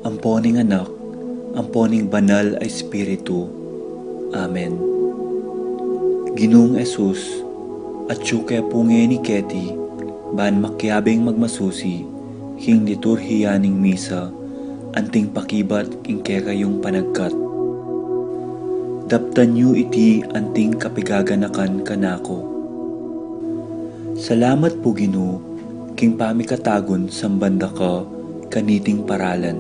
amponing anak, amponing banal ay Espiritu. Amen. Ginoong Esus, at syuke punge ni Keti, ban makyabing magmasusi, king liturhiya ning Misa, anting pakibat king kekayong panagkat. Daptan yu iti anting kapigaganakan kanako. Salamat po Ginoo, king pamikatagon sambanda ka, kaniting paralan.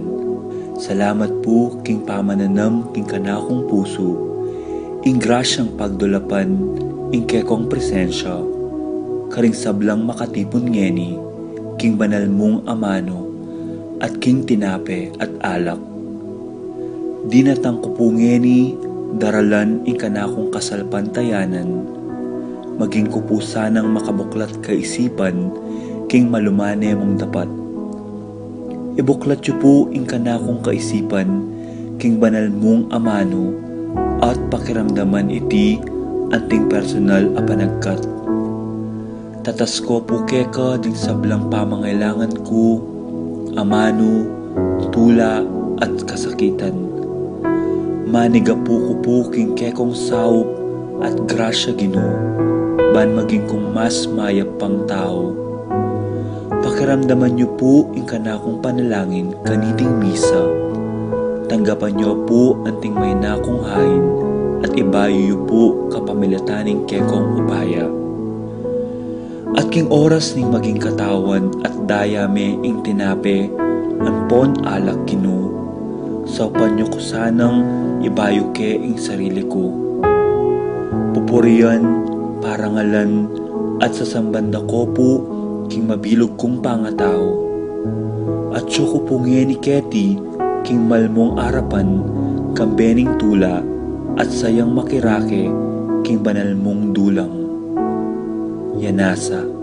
Salamat po king pamananam king kanakong puso, ing grasyang pagdulapan, ing kekong presensya, karing sablang makatipon ngeni, king banal mong amano, at king tinape at alak. Dinatang ko po ngeni, daralan ing kanakong kasalpantayanan, maging ko po sanang makabuklat kaisipan, king malumane mong dapat. Ibuklat yu po ing kanakong kaisipan, king banal mong amano, at pakiramdaman iti anting personal a panagkat. Tatas ko po keka ding sablang pamangailangan ko, amano, tula at kasakitan. Maniga po ko po king kekong saup at grasya Ginoo, ban maging kong mas mayap pang tao. Pakiramdaman niyo po ing kanakong panalangin kaniting Misa. Tanggapan niyo po anting may nakong hain at ibayo yu po kapamilataning kekong upaya. At king oras ning maging katawan at dayame ing tinape, ampon alak Ginoo, saupan niyo ko sanang ibayo ke ing sarili ko. Pupurian, parangalan, at sasambanda ko po king mabilog kong pangatao. At siyo ko po ni Keti, king malmong arapan, kambening tula, at sayang makirake, king banal mong dulang. Yanasa.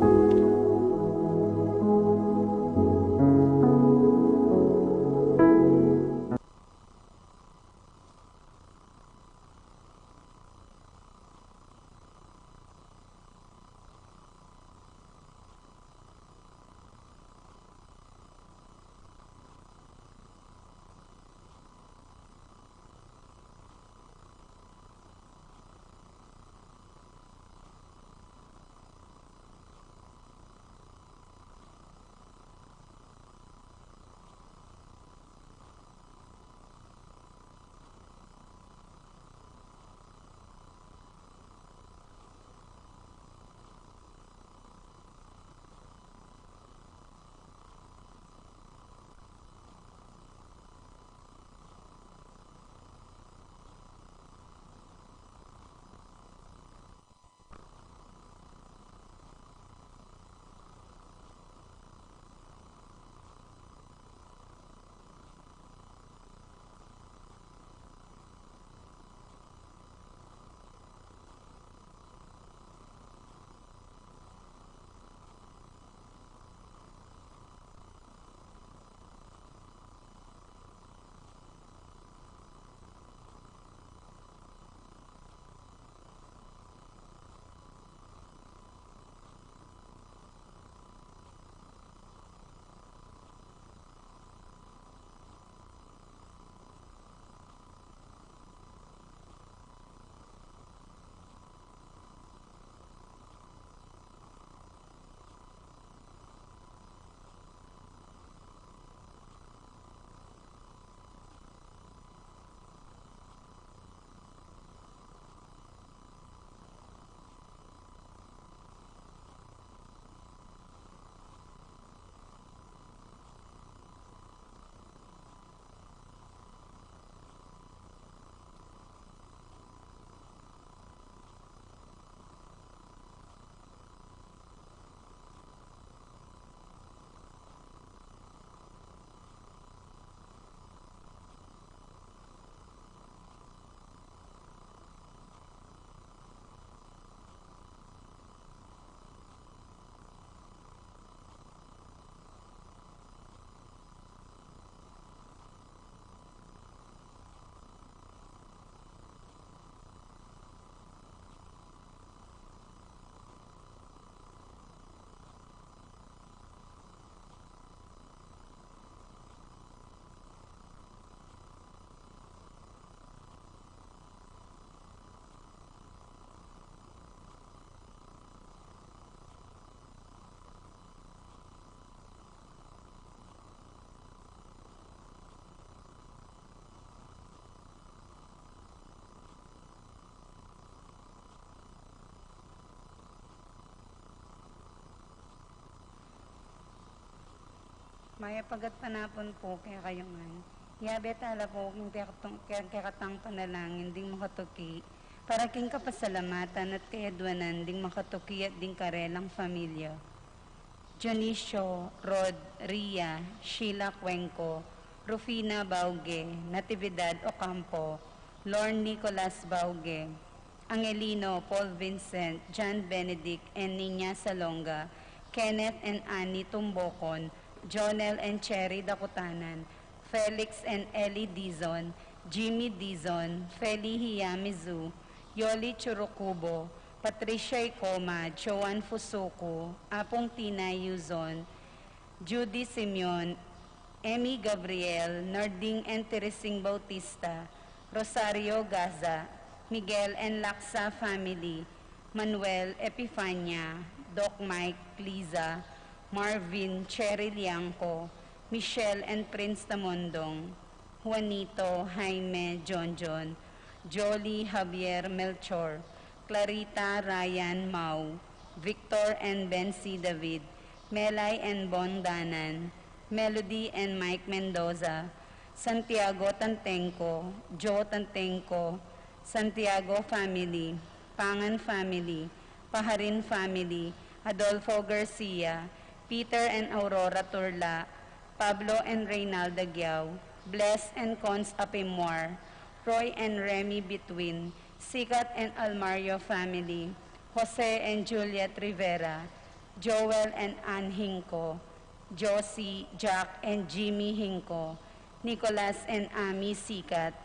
Maya pagat panapon po kaya kayongan. Yabetala po kung kakatang panalangin ding makatuki. Para king kapasalamatan at kayadwanan ding makatuki at ding karelang pamilya. Dionisio, Rod, Ria, Sheila Cuenco, Rufina Bauge, Natividad Ocampo, Lorne Nicolas Bauge, Angelino, Paul Vincent, John Benedict, and Nina Salonga, Kenneth and Annie Tumbocon, Jonel and Cherry Dakutanan, Felix and Ellie Dizon, Jimmy Dizon, Feli Hiyamizu, Yoli Churukubo, Patricia Icoma, Joan Fusuko, Apong Tina Yuzon, Judy Simeon, Emmy Gabriel, Narding and Teresing Bautista, Rosaryu Gaza, Miguel and Laksa family, Manuel Epifania, Doc Mike Liza, Marvin Cherry Liangco, Michelle and Prince Tamondong, Juanito Jaime John, Jolie Javier Melchor, Clarita Ryan Mau, Victor and Bensi David, Melay and Bon Danan, Melody and Mike Mendoza, Santiago Tantenco, Joe Tantenco, Santiago family, Pangan family, Paharin family, Adolfo Garcia, Peter and Aurora Turla, Pablo and Reynalda Giao, Bless and Cons Apimwar, Roy and Remy Between, Sikat and Almario family, Jose and Juliet Rivera, Joel and Ann Hinco, Josie, Jack and Jimmy Hinco, Nicolas and Ami Sikat,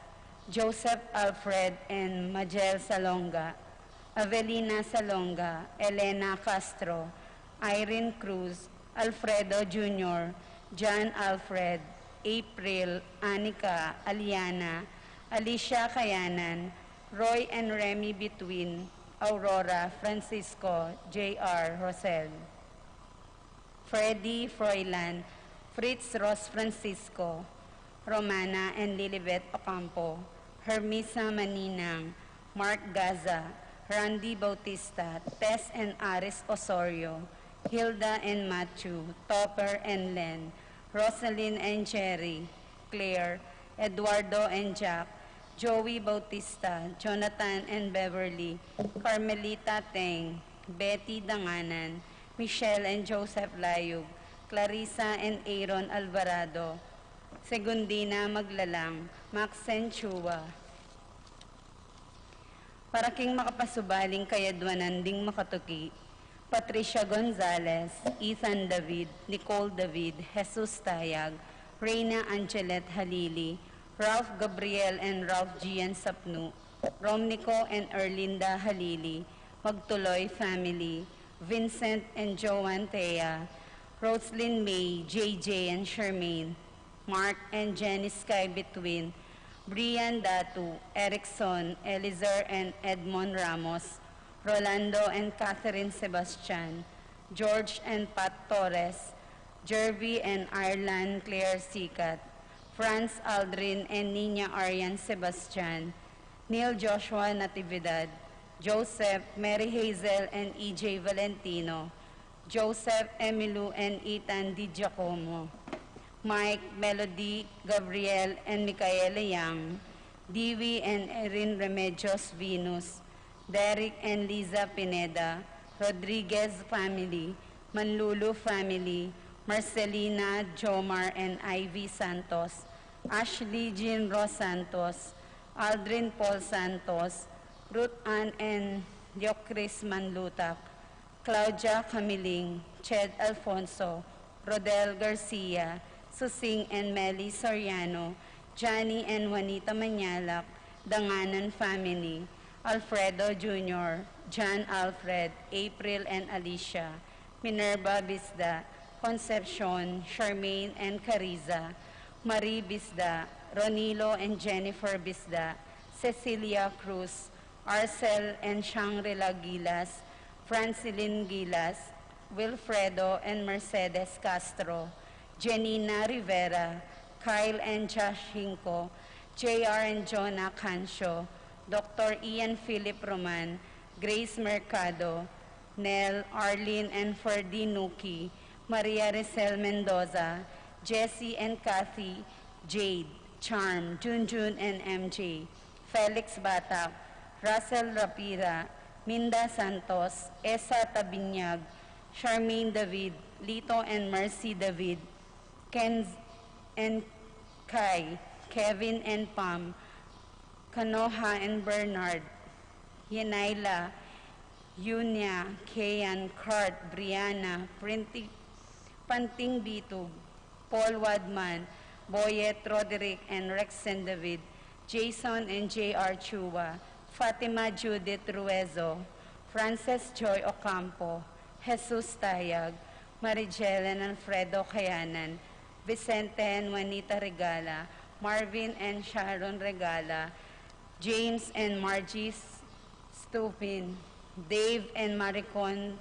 Joseph Alfred and Majel Salonga, Avelina Salonga, Elena Castro, Irene Cruz, Alfredo Jr., John Alfred, April, Anika, Aliana, Alicia Kayanan, Roy and Remy Between, Aurora, Francisco, J.R. Rosel, Freddy Froilan, Fritz Ros Francisco, Romana and Lilibet Ocampo, Hermisa Maninang, Mark Gaza, Randy Bautista, Tess and Aris Osorio, Hilda and Matthew, Topper and Len, Rosalyn and Cherry, Claire, Eduardo and Jack, Joey Bautista, Jonathan and Beverly, Carmelita Teng, Betty Danganan, Michelle and Joseph Layug, Clarissa and Aaron Alvarado, Segundina Maglalang, Maxen Chua. Para king makapasubaling kayadwanan ding makatuki, Patricia Gonzalez, Ethan David, Nicole David, Jesus Tayag, Reyna Angelet Halili, Ralph Gabriel and Ralph Gian Sapnu, Romnico and Erlinda Halili, Magtuloy family, Vincent and Joan Thea, Roslyn May, JJ and Charmaine, Mark and Jenny Sky Between, Brian Datu, Erickson, Elizar and Edmond Ramos, Rolando and Catherine Sebastian, George and Pat Torres, Jervy and Ireland Claire Sikat, Franz Aldrin and Nina Arian Sebastian, Neil Joshua Natividad, Joseph, Mary Hazel and EJ Valentino, Joseph, Emilu and Ethan Di Giacomo, Mike, Melody, Gabriel and Micaela Yang, Dewey and Erin Remedios Venus, Derek and Liza Pineda, Rodriguez family, Manlulu family, Marcelina, Jomar and Ivy Santos, Ashley Jean Ros Santos, Aldrin Paul Santos, Ruth Ann and Diocris Manlutak, Claudia Camiling, Ched Alfonso, Rodel Garcia, Susing and Melly Soriano, Johnny and Juanita Manyalak, Danganan family, Alfredo Jr., John Alfred, April and Alicia, Minerva Bisda, Concepcion, Charmaine and Cariza, Marie Bisda, Ronilo and Jennifer Bisda, Cecilia Cruz, Arcel and Shangri-La Gilas, Francilyn Gilas, Wilfredo and Mercedes Castro, Janina Rivera, Kyle and Josh Hinco, JR and Jonah Cancio, Dr. Ian Philip Roman, Grace Mercado, Nel, Arlene and Ferdy Nuki, Maria Ricel Mendoza, Jessie and Kathy, Jade, Charm, Junjun and MJ, Felix Batak, Russell Rapira, Minda Santos, Esa Tabinyag, Charmaine David, Lito and Mercy David, Ken and Kai, Kevin and Pam, Kanoha and Bernard, Yenaila, Yunya, Kayan, Kurt, Brianna, Panting Bitug, Paul Wadman, Boyet, Roderick, and Rex and David, Jason and J.R. Chua, Fatima Judith Ruezo, Frances Joy Ocampo, Jesus Tayag, Marigel and Alfredo Kayanan, Vicente and Juanita Regala, Marvin and Sharon Regala, James and Margie Stupin, Dave and Maricon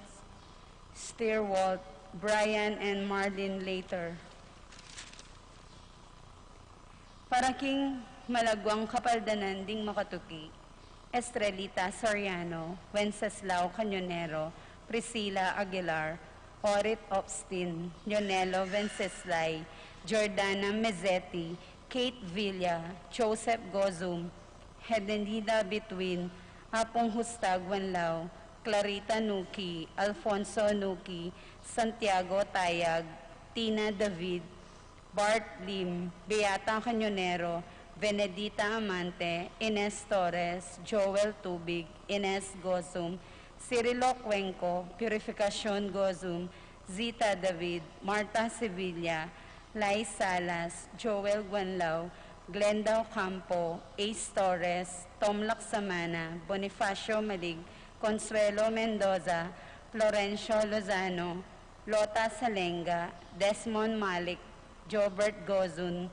Steerwalt, Brian and Marlene Later. Paraking Malagwang Kapaldanan ding Makatuki, Estrelita Soriano, Wenceslao Canyonero, Priscilla Aguilar, Orit Opstin, Yonelo Venceslay, Jordana Mezzetti, Kate Villa, Joseph Gozum, Hedenida Between, Apong Hustag Wanlao, Clarita Nuki, Alfonso Nuki, Santiago Tayag, Tina David, Bart Lim, Beata Canyonero, Benedita Amante, Ines Torres, Joel Tubig, Ines Gozum, Cirilo Cuenco, Purificación Gozum, Zita David, Marta Sevilla, Lai Salas, Joel Guanlao, Glenda Ocampo, Ace Torres, Tom Laksamana, Bonifacio Malig, Consuelo Mendoza, Florencio Lozano, Lota Salenga, Desmond Malik, Jobert Gozun,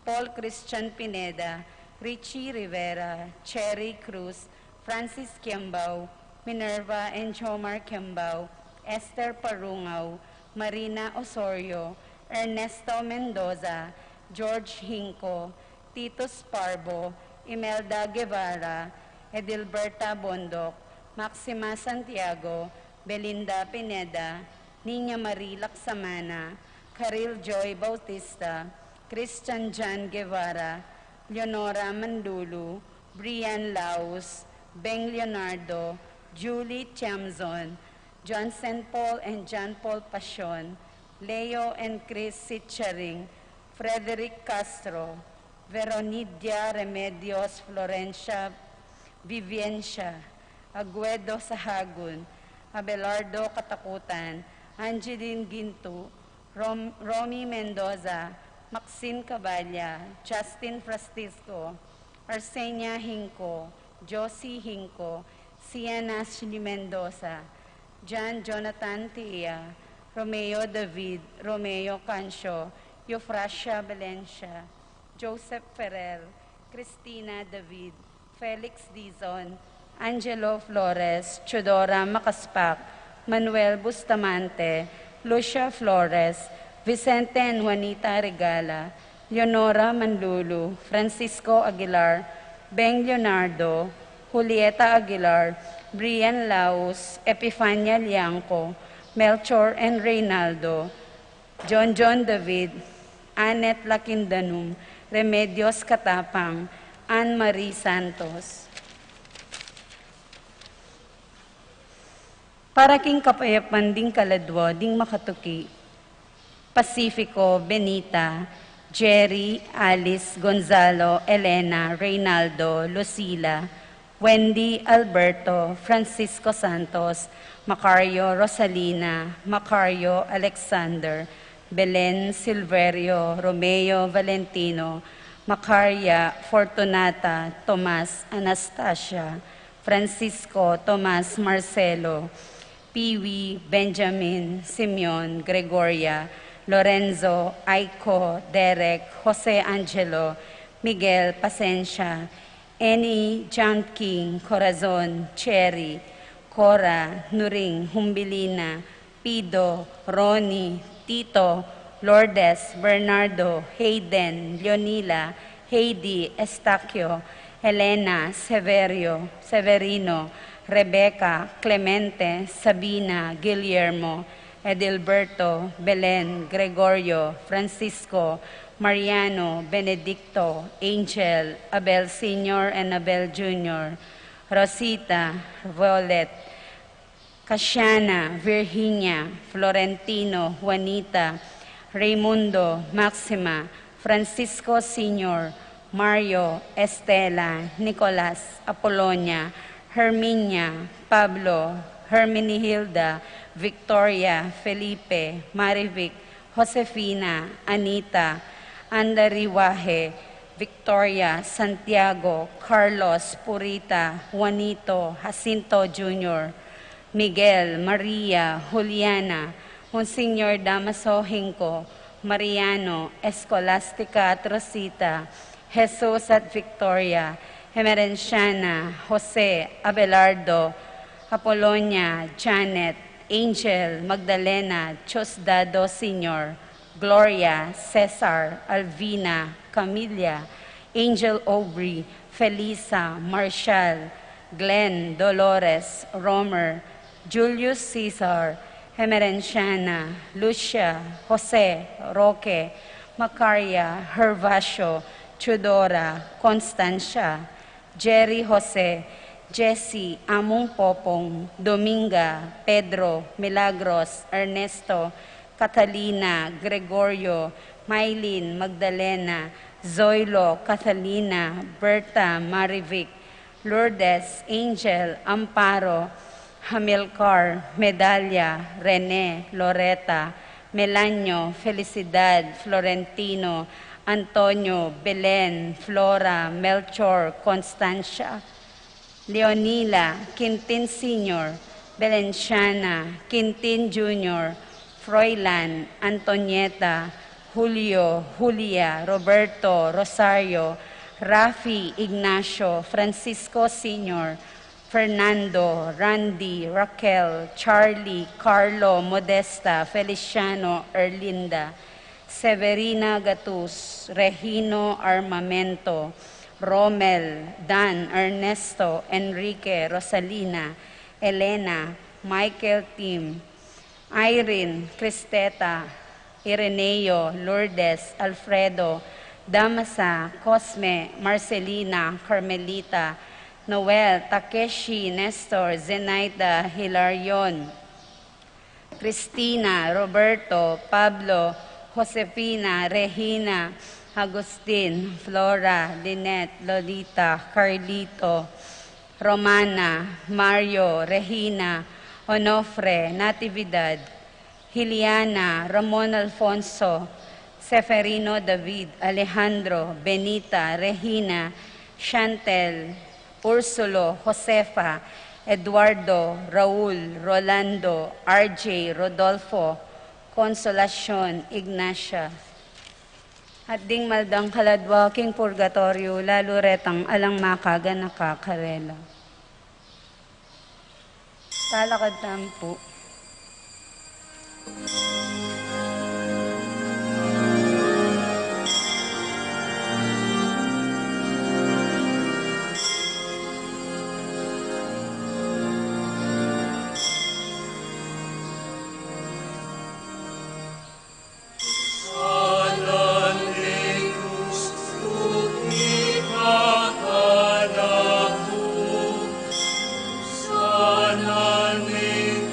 Paul Christian Pineda, Richie Rivera, Cherry Cruz, Francis Kiambao, Minerva and Jomar Kiambao, Esther Parungaw, Marina Osorio, Ernesto Mendoza, George Hinco, Tito Sparbo, Imelda Guevara, Edilberta Bondok, Maxima Santiago, Belinda Pineda, Nina Marie Laksamana, Karil Joy Bautista, Christian John Guevara, Leonora Mandulu, Brian Laus, Beng Leonardo, Julie Chamzon, John St. Paul and John Paul Pasion, Leo and Chris Sitcharing, Frederick Castro, Veronidia Remedios Florencia Viviencia, Aguedo Sahagun, Abelardo Katakutan, Angeline Ginto, Romy Mendoza, Maxine Caballa, Justin Francisco, Arsenia Hinco, Josie Hinco, Sienna Ashley Mendoza, John Jonathan Tia, Romeo David, Romeo Cancio, Eufrasia Valencia, Joseph Ferrer, Cristina David, Felix Dizon, Angelo Flores, Chodora Makaspak, Manuel Bustamante, Lucia Flores, Vicente and Juanita Regala, Leonora Manlulu, Francisco Aguilar, Beng Leonardo, Julieta Aguilar, Brian Laus, Epifania Lianco, Melchor and Reynaldo, John David, Annette Lakindanum, Remedios Katapang, Anne-Marie Santos. Para king kapayapan ding kaladwa, ding makatuki, Pacifico, Benita, Jerry, Alice, Gonzalo, Elena, Reynaldo, Lucila, Wendy, Alberto, Francisco Santos, Macario, Rosalina, Macario, Alexander, Belen, Silverio, Romeo, Valentino, Macaria, Fortunata, Tomas, Anastasia, Francisco, Tomas, Marcelo, Piwi, Benjamin, Simeon, Gregoria, Lorenzo, Aiko, Derek, Jose Angelo, Miguel, Pasencia, Annie, John King, Corazon, Cherry, Cora, Nuring, Humbilina, Pido, Ronnie, Tito, Lourdes, Bernardo, Hayden, Leonila, Heidi, Estacio, Elena, Severino, Rebecca, Clemente, Sabina, Guillermo, Edilberto, Belen, Gregorio, Francisco, Mariano, Benedicto, Angel, Abel Sr. and Abel Jr., Rosita, Violet, Casiana, Virginia, Florentino, Juanita, Raimundo, Maxima, Francisco Sr., Mario, Estela, Nicolas, Apolonia, Herminia, Pablo, Hermenihilda, Victoria, Felipe, Marivic, Josefina, Anita, Andariwaje, Victoria, Santiago, Carlos, Purita, Juanito, Jacinto Jr., Miguel, Maria, Juliana, Monsignor Damaso Hinco, Mariano, Escolastica at Rosita, Jesus at Victoria, Emerenciana, Jose, Abelardo, Apolonia, Janet, Angel, Magdalena, Chosdado Sr., Gloria, Cesar, Alvina, Camilla, Angel Aubrey, Felisa, Marshall, Glenn, Dolores, Romer, Julius Caesar, Emerenciana, Lucia, Jose, Roque, Macaria, Hervasio, Chudora, Constancia, Jerry Jose, Jessie, Among Popong, Dominga, Pedro, Milagros, Ernesto, Catalina, Gregorio, Maylin, Magdalena, Zoilo, Catalina, Berta, Marivic, Lourdes, Angel, Amparo, Hamilcar, Medalla, Rene, Loreta, Melanio, Felicidad, Florentino, Antonio, Belen, Flora, Melchor, Constancia, Leonila, Quintin Sr., Belenciana, Quintin Jr., Froilan, Antonieta, Julio, Julia, Roberto, Rosaryu, Rafi, Ignacio, Francisco Sr., Fernando, Randy, Raquel, Charlie, Carlo, Modesta, Feliciano, Erlinda, Severina Gatus, Regino Armamento, Romel, Dan, Ernesto, Enrique, Rosalina, Elena, Michael Tim, Irene, Cristeta, Ireneo, Lourdes, Alfredo, Damasa, Cosme, Marcelina, Carmelita, Noel, Takeshi, Nestor, Zenaida, Hilarion, Cristina, Roberto, Pablo, Josefina, Regina, Agustin, Flora, Lynette, Lolita, Carlito, Romana, Mario, Regina, Onofre, Natividad, Hiliana, Ramon Alfonso, Seferino David, Alejandro, Benita, Regina, Chantel, Ursulo, Josefa, Eduardo, Raul, Rolando, RJ, Rodolfo, Consolacion, Ignacia. At ding maldang kaladwa king purgatorio, lalo retang alang makaga nakakarela. Talakad po. Sana ning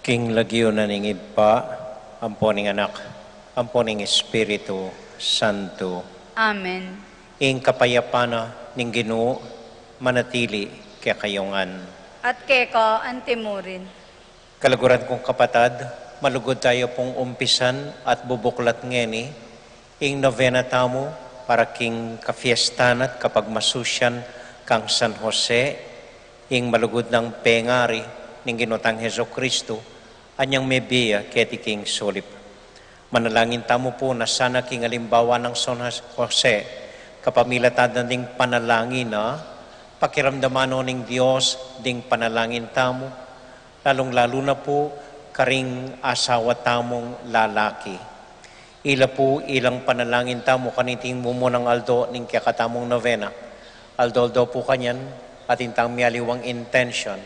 King lagyo na ningib pa, amponing anak, amponing Espiritu Santo. Amen. Ing kapayapana ning Ginoo manatili kaya kayongan. At keko antimurin. Kalaguran kong kapatad, malugod tayo pong umpisan at bubuklat ngeni, ing novena tamo para king kafiestan at kapag masusyan kang San Jose, ing malugod ng pengari ning Ginotang Heso Kristo, anyang mebiya keti king solip. Manalangin tamo po na sana king alimbawa ng San Jose, kapamilatan ding panalangin na pakiramdaman ning Diyos ding panalangin tamo, lalong-lalo na po karing asawa tamong lalaki. Ila po ilang panalangin tamo kaniting Mumunang Aldo ning kakatamong novena. Aldo po kanyan at intang mialiwang intention.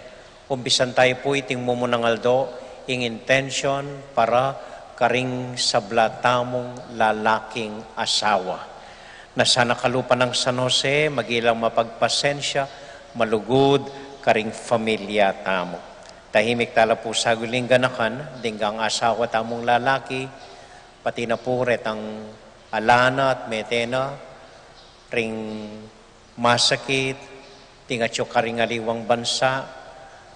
Umpisan tayo po iting Mumunang Aldo ing intention para karing sabla tamong lalaking asawa. Na sana kalupa ng San Jose, magilang mapagpasensya, malugod, karing familia tamo. Tahimik tala po sa guling ganakan, dinggang asawa tamong lalaki, pati na po retang alana at metena, ring masakit, tingatyo karing aliwang bansa,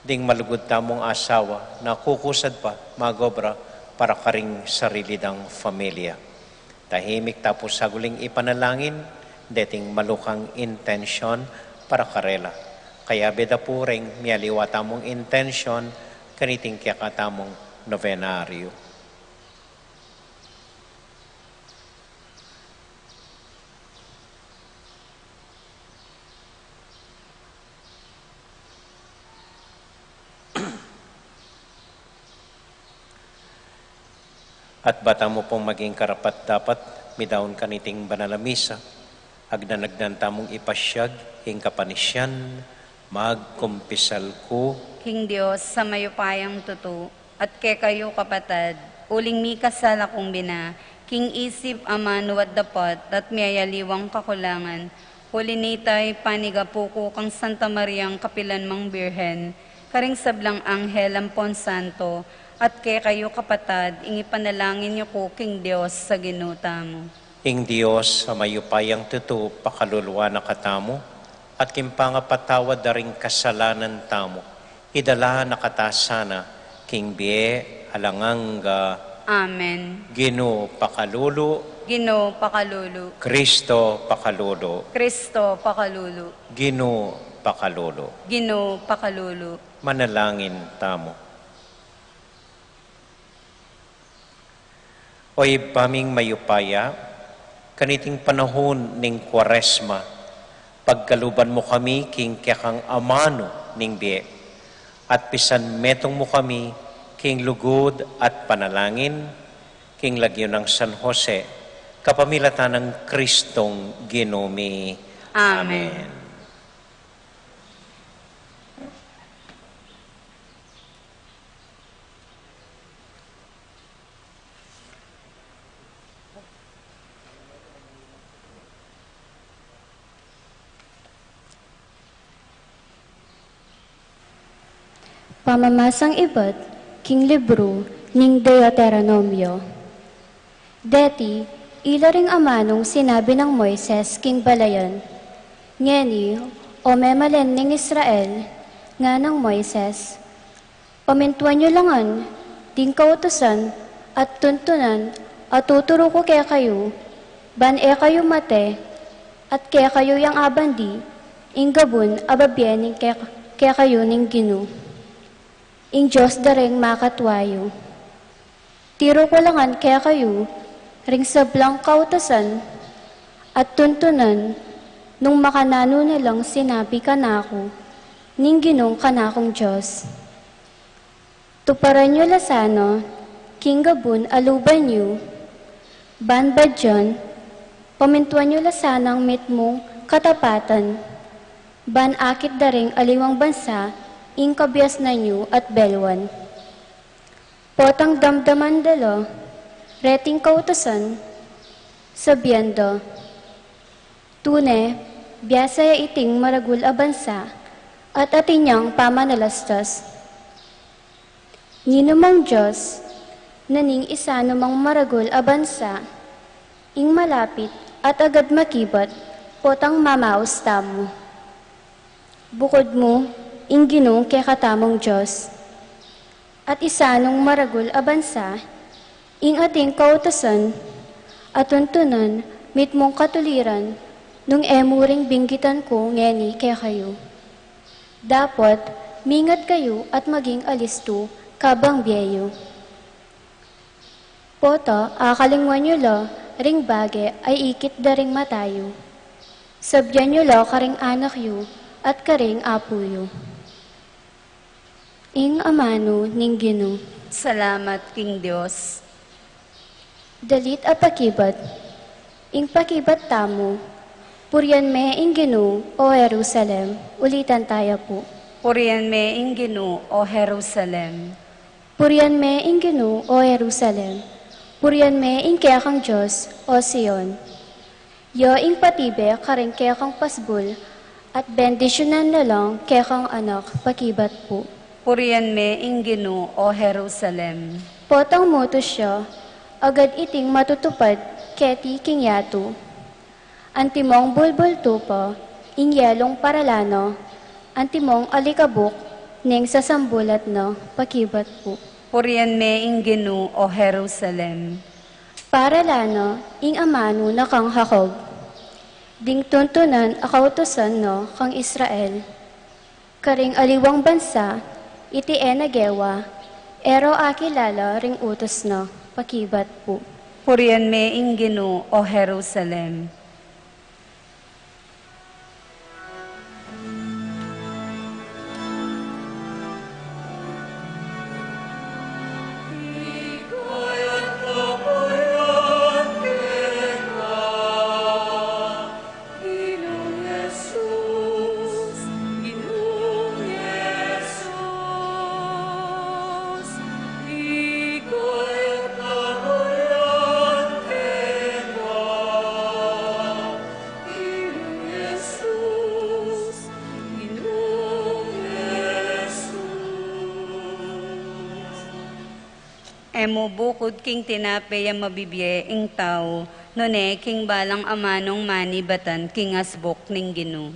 ding malugod tamong asawa, na kukusad pa, magobra, para karing sarili ng familia. Tahimik tapos sa guling ipanalangin, dating malukang intention para karela. Kaya beda po ring mialiwa tamong intention, kaniting kaya katamong novenaryo. At bata mo pong maging karapat dapat, midaon kaniting banal na misa, agdanagdan tamong ipasyag, ing kapanisyan, magkumpisal ko. King Diyos, sa mayupayang tuto, at kay kayo kapatad, uling mi kasala kong bina, king isip amano at dapat, at miyayaliwang kakulangan, hulinitay panigapuko kang Santa Mariang Kapilan Mang Birhen, karing sablang Anghel Ampon Santo, at kay kayo kapatad, ingipanalangin niyo ko king Diyos sa ginuta mo. Ing Diyos, sa mayupayang tuto, pakaluluwa na katamo, at kimpangapatawad na ring kasalanan tamo, idala na katasana, king bie alanganga. Amen. Ginoo pakalulu, Ginoo pakalulu. Kristo pakalulu, Kristo pakalulu. Ginoo pakalulu. Ginoo pakalulu. Manalangin tamo. Oy paming mayupaya, kaniting panahon ning Cuaresma, pagkaluban mo kami king kang amano ning bie, at pisan metong mo kami king lugod at panalangin, king lagyo ng San Jose, kapamilatan ng Kristong Ginoo. Amen. Pamamasang ibat, king libro, ning Deuteronomio. Deti, ilaring amanong sinabi ng Moises, king balayan. Ngeni, o memalen ning Israel, nga ng Moises. Pamintuan nyo langan, ding kautusan, at tuntunan, at tuturo ko kaya kayo, ban kayo mate, at kaya kayo yang abandi, ing gabon ababyening kaya kayo ning ginu. Ing Diyos dareng makatwayo. Tiro ko langan kaya kayo, ring sablang kautasan, at tuntunan, nung makanano na lang sinabi ka na ako, ning ginong kanakong Diyos. Tuparan nyo lasano, king gabun aluban nyo, ban badyan, pamintuan nyo lasanang mitmong katapatan, ban akit daring aliwang bansa, ing kabias na nyo at belwan. Potang damdaman dalo, reting kautasan, sabiendo, tune, biyasaya iting maragul abansa, at atinyang pamanalastas. Ninumang Diyos, naning isa numang maragul abansa, ing malapit at agad makibat, potang mamaos tamo. Bukod mo, ing ginong kaya katamong Diyos. At isa nung maragul abansa, ing ating kautasan, at tuntunan, mit mong katuliran, nung emuring binggitan ko ngeni kaya kayo. Dapat, mingat kayo at maging alisto, kabang biyayo. Poto, akalingwan nyo lo, ring bage ay ikit daring matayo. Sabyan nyo lo karing anak yu, at karing apuyo. Ing amano ning Gino. Salamat, King Diyos. Dalit a pakibat. Ing pakibat tamo. Puryan me ing Gino o Jerusalem. Ulitan tayo po. Purihan me ing Gino o Jerusalem. Puryan me ing Gino o Jerusalem. Puryan me ing kaya kang Diyos o Sion. Yo ing patibe karing kaya kang pasbul at bendisyonan na lang kaya kang anak pakibat po. Purihan me ing Gino o Jerusalem. Potang moto siya, agad iting matutupad keti king yato. Antimong bulbul tupo, ing yelong paralano, antimong alikabok, ning sasambulat no, pakibat po. Purihan me ing Gino o Jerusalem. Paralano, ing amano na kang Jacob. Ding tuntunan akautusan no, kang Israel. Karing aliwang bansa, iti enagewa, ero akilala ring utos no, pakibat po. Purihan me ing Gino o Jerusalem. Emo bukod king tinape yang mabibye ing tao, none king balang amanong mani batan king asbok ning Gino.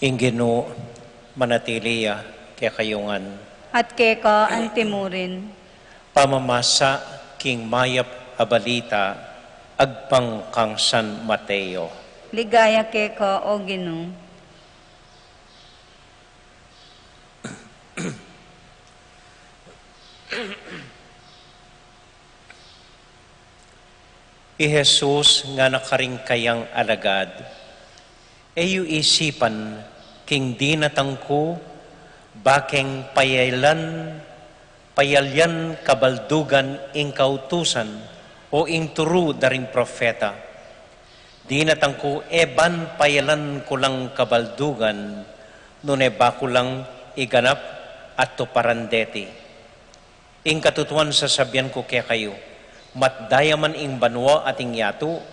Ing Gino manatiliya kaya kayungan. At keka antimurin. Pamamasa king mayap abalita agpang kang San Mateo. Ligaya keka o Gino. I Jesus nga nakaring kayang alagad, Eyu isipan king dinatangko bakeng payalyan kabaldugan ing kautusan o ing turu daring profeta. Dinatangko eban payalan kulang kabaldugan nune bakulang iganap at tuparandeti. Ing katutuan sasabihan ko kaya kayo, matdayaman ing banwa ating yato,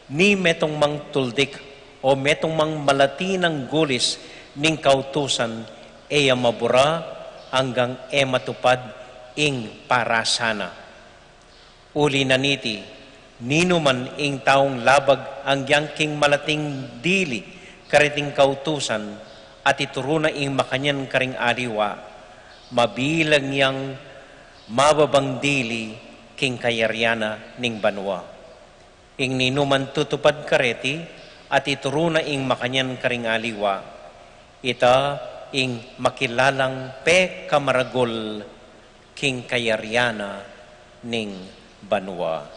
ni metong mang tuldik o metong mang malati ng gulis ning kautusan eya mabura hanggang matupad ing parasana. Uli na niti, nino man ing taong labag ang king malating dili kariting kautusan at ituro na ing makanyan karing aliwa, mabilang yang mababang dili king kayaryana ning banwa. Ing nino man tutupad kareti, at ituro na ing makanyan karing aliwa, ita ing makilalang pe kamaragol king kayaryana ning banwa.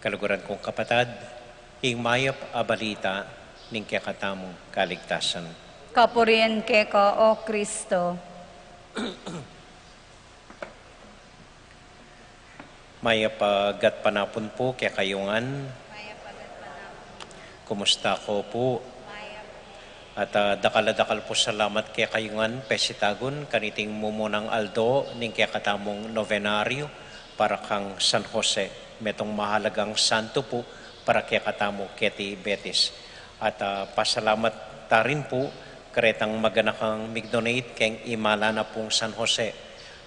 Kaluguran kong kapatad, ing mayap abalita ning kakatamong kaligtasan. Kapurian keka o Kristo. Maya pagat panapon po kaya kayungan. Kumusta ko po? At dakal po salamat kaya kayungan pesitagon kaniting Mumunang Aldo ning kaya katamong novenaryo para kang San Jose. Metong mahalagang santo po para kaya katamo Keti Betis. At pasalamat ta rin po karetang maganakang migdonate keng imala na pong San Jose.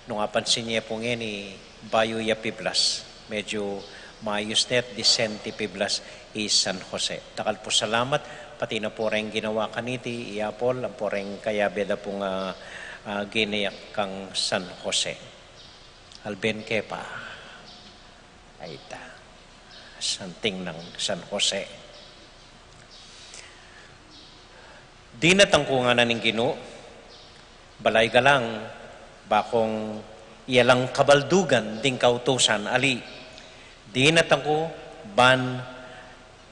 Nung apansin niya pong ni Bayo ya Piblas. Medyo maayos net, disenti Piblas is San Jose. Takal po salamat, pati na po rin ginawa kaniti, iapol, ang po rin kaya beda pong ginayak kang San Jose. Alben kepa, ayta, santing ng San Jose. Di natangko nga na ning Ginoo, balay galang, bakong ialang kabaldugan ding kautusan ali. Di natangko ban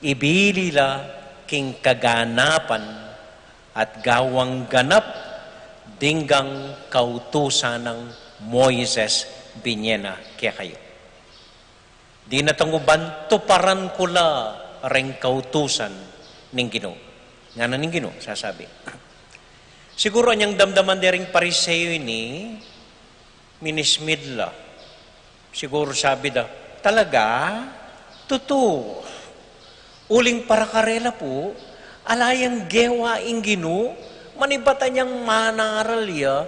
ibilila king kaganapan at gawang ganap dinggang kautusan ng Moises binyena kaya kayo. Di natangko ban tuparan kula reng kautusan ning Ginoo. Nga na ning Ginoo sasabi. Siguro anyang damdaman dering Pariseo ini minismidla. Siguro sabi da, talaga? Totoo. Uling para karela po, alayang gewa ing Ginoo, manibata niyang manaral ya,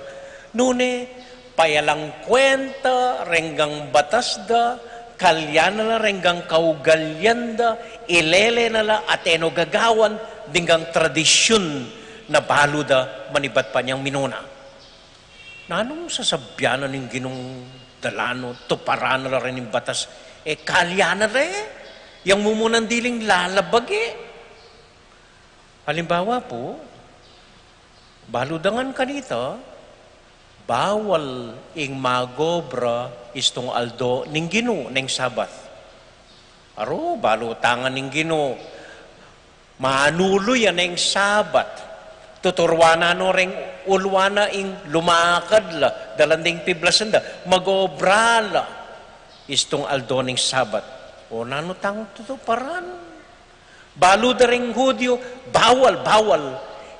nune payalang kwenta, renggang batas da, kalyana la renggang kaugalyan da, ilele na la ateno gagawan, dinggang tradisyon na balo da, manibat pa niyang minuna. Nanong sasabyanan ng Ginong dalano, tuparan na rin yung batas, kalyana rin, yung mumunan diling lalabag Halimbawa po, baludangan kanita, bawal ing magobra istong aldo ning Ginoo ning Sabat. Aro, balutangan ning Ginoo, manuloy yan ning Sabat. Tuturwana no ring ulwana ing lumakad la, dalanding piblasan da, magobrala, istong aldoning Sabat. O nanutang tutuparan. Balo da ring Hudyo, bawal,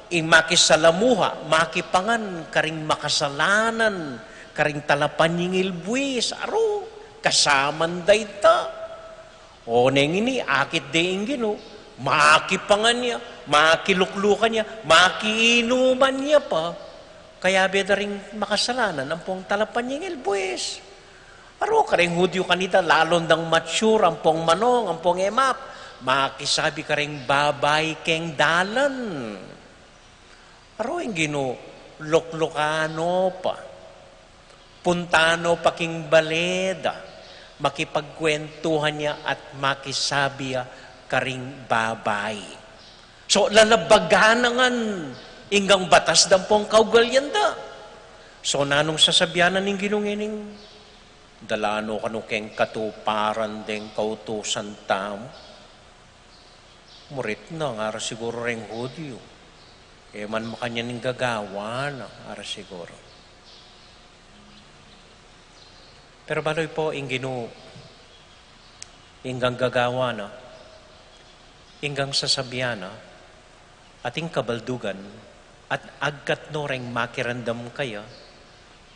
ing makisalamuha, makipangan, karing makasalanan, karing talapan yung ilbuis, aro, kasaman da ita. O neng ini, akit de ing Ginoo, makipangan niya, makiluklukan niya, makiinuman niya pa, kaya beda rin makasalanan ang pong talapan niyang ilbues. Aro, karing Hudyo kanita, lalong dang mature, ang pong manong, ang pong emap, makisabi karing babay keng dalan. Aro, yung Ginoo, luklukano pa, puntano pa king baleda, makipagkwentuhan niya at makisabi karing babay. So, lalabaganangan inggang batas dampong kaugalyanda. So, nanong sasabyanan ng ginungining Dalano kanu keng katuparan deng kautusan tamo. Murit na nga ara siguro ring Hudyo. Man makanya ning gagawa na ara siguro. Pero baloy po inginu inggang gagawa na, inggang sasabihan na, ating kabaldugan, at agkat no ring makirandam kaya,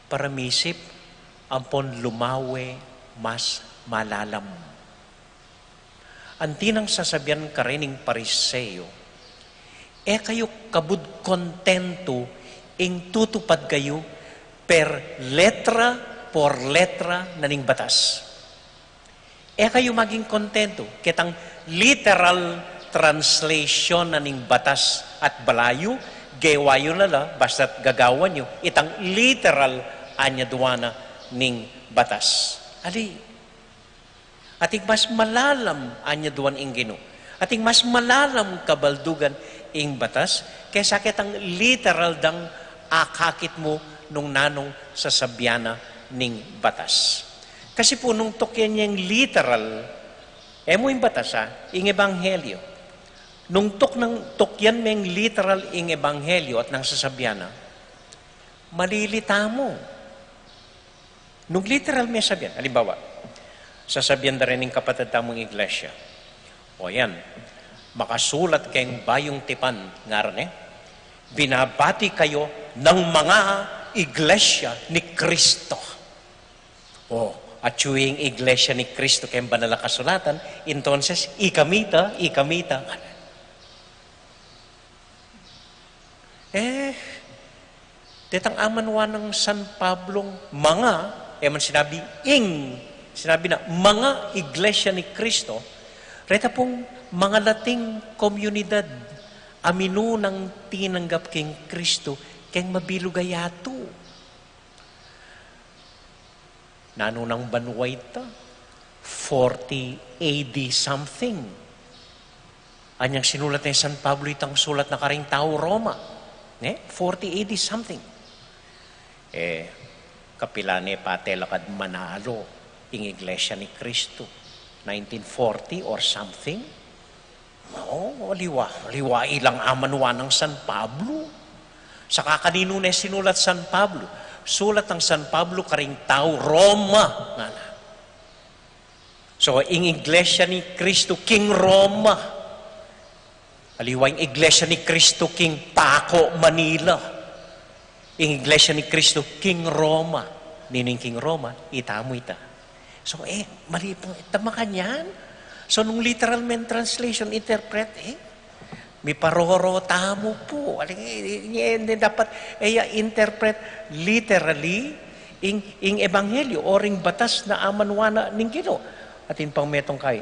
para misip, ampon lumawe mas malalam. Antinang sasabihan ka rining Pariseo, kayo kabud kontento, ing tutupad kayo, per letra por letra naning batas. Kayo maging kontento, kitang literal translation naning batas at balayo, gewayo nala, basta't gagawan nyo, itang literal anya duwana ning batas. Ali, ating mas malalam anya duwan ingino, ating mas malalam kabaldugan ing batas, kaysa kitang literal dang akakit mo nung nanong sasabyana ning batas. Kasi po nung tokyan niyang literal, mo yung batas ing ebanghelyo. Nung tokyan mo yung literal ing ebanghelyo at nang sasabyana, malilita mo. Nung literal may sabihan, halimbawa, sasabihan na rin ng kapatid tamong iglesia, o yan, makasulat kayong bayong tipan, ngaran binabati kayo ng mga iglesia ni Kristo. At yung iglesia ni Kristo kayong banal na kasulatan, entonces, ikamita. Tetang amanwa ng San Pablong mga, man sinabi na, mga iglesia ni Kristo, reta pong mga lating komunidad, amino ng tinanggap kayong Kristo, kayong mabilugayato. Nanunang banway ta, 40 AD something. Anyang sinulat ni San Pablo itang sulat na karing tao Roma. 40 AD something. Kapilane pate lakad Manalo, ing iglesia ni Kristo. 1940 or something. Liwa ilang amanwa ng San Pablo. Saka kanino na sinulat San Pablo? Sulat ng San Pablo karing tao Roma. So, ing iglesia ni Kristo King Roma. Aliwa ing iglesia ni Kristo King Paco, Manila. Ing iglesia ni Kristo King Roma. Nining King Roma, itamo ita. So, mali pong itama kanyan. So, nung literal men translation, interpret, may paroro tamo po. Hindi dapat interpret literally ing ebanghelyo o ring batas na amanwana ning Ginoo. Atin pang metong kay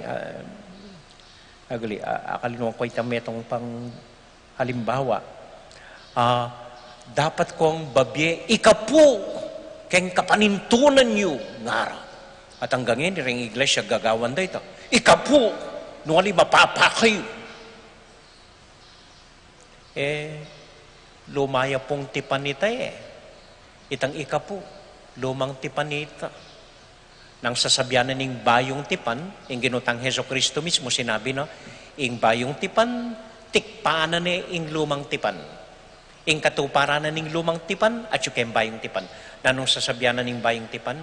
akalinuan ko itang metong pang halimbawa. Dapat kong babye ikapu keng kapanintunan nyo ngara. At hanggang ngayon, ring iglesia gagawan da ito. Ikapu nung mapapa kayo. Lumaya pong tipanita itang ikapu, lumang tipanita. Nang sasabihan ning bayong tipan, ing ginutang Heso Kristo mismo, sinabi na, ing bayong tipan, tikpaanan ing lumang tipan. Ing katuparanan ning lumang tipan, at yung bayong tipan. Nanong sasabihan ning bayong tipan,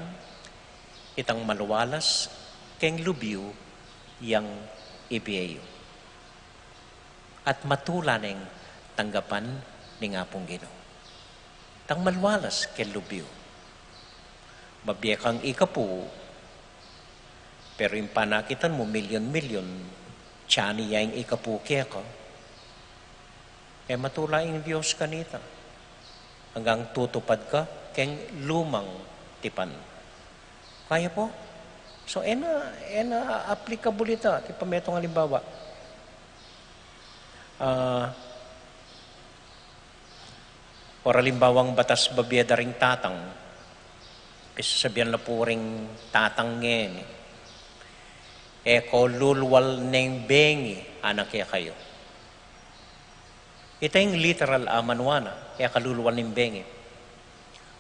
itang maluwalas, keng lubiyo, yang ibiyayo. At matulaneng tanggapan ni nga pong Ginoo. Tang malwalas ken lubiyo. Mabiyakang ikapu, pero yung panakitan mo, milyon-milyon, tiyani yung ikapu kaya ka, matula yung Diyos kanita. Hanggang tutupad ka, keng lumang tipan. Kaya po? So, applicable ito. Di pa metong halimbawa. Or halimbawang batas babiyada ring tatang. Sabihan na po ring tatang ngayon. Ko lulwal neng bengi, anak kaya kayo. Ito yung literal amanwana, kalulwal ng bengi.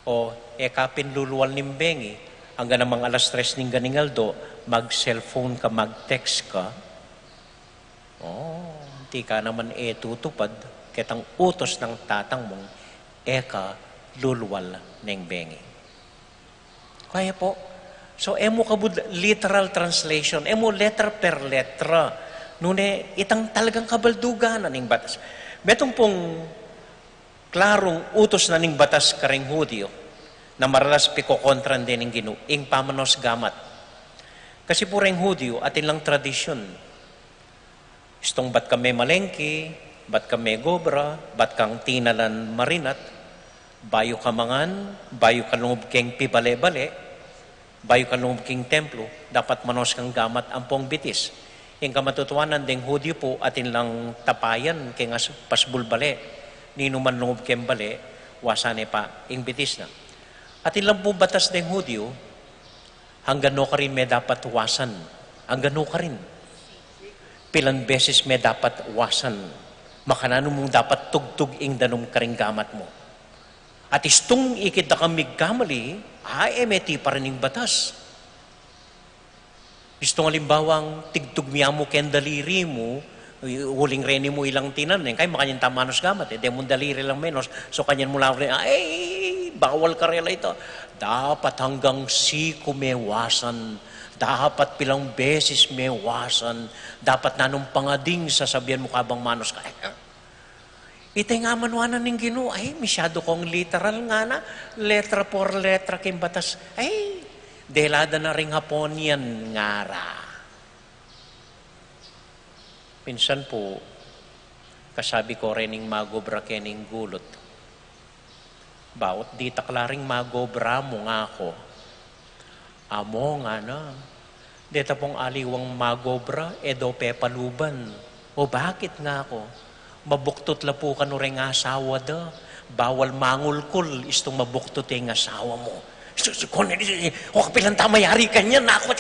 O kapin lulwal ng bengi, hanggang namang alas 3 ning ganing Aldo, mag-cellphone ka, mag-text ka, hindi ka naman tutupad, kitang utos ng tatang mong, eka, lulwal ng bengi. Kaya po, so emo kabud literal translation, emo letter per letra, nune itang talagang kabalduganan ng batas. Metong pong klarong utos na ning batas kareng Hudyo, na maralas pikokontran din ng Ginu, ing pamanos gamat. Kasi po ring Hudyo, atin lang tradisyon. Istong bat kami malengki, bat kami gobra, bat kang tinalan marinat, bayo kamangan, bayo kalungub keng pibale-bale, bayo kalungub keng templo, dapat manos kang gamat ang pong bitis. Ing kamatutuanan ding Hudyo po, atin lang tapayan keng pasbulbale, ninuman lungub keng bale, wasane pa, ing bitis na. At ilang po batas ng Hudyo, hanggang no ka rin may dapat wasan. Hanggang no ka rin. Pilang beses may dapat wasan. Makanano mong dapat tugtug ing danong karing gamat mo. At istong ikit na kami kamali, emeti pa rin yung batas. Istong alimbawang tigtug miya mo ken daliri mo, huling reni mo ilang tinan, kaya makanyang tamanos gamat, demon daliri lang menos, so kanyan mo lang rin, bawal karela ito. Dapat hanggang siko mewasan. Dapat pilang beses mewasan. Dapat nanong pangading sasabihan mo kabang manos ka. Itay nga manuanan ng Ginoo. Masyado kong literal nga na. Letra por letra kim batas. Delada na ring hapon yan ngara. Pinsan po, kasabi ko rin ng magobra kening gulot. Bawat di taklaring magobra mo nga ako. Amo nga na. Dito pong aliwang magobra, edo pepaluban. O bakit nga ako? Mabuktot la po ka no rin asawa da. Bawal mangulkul, istong mabuktot yung asawa mo. O kapilang tamayari ka niyan, ako,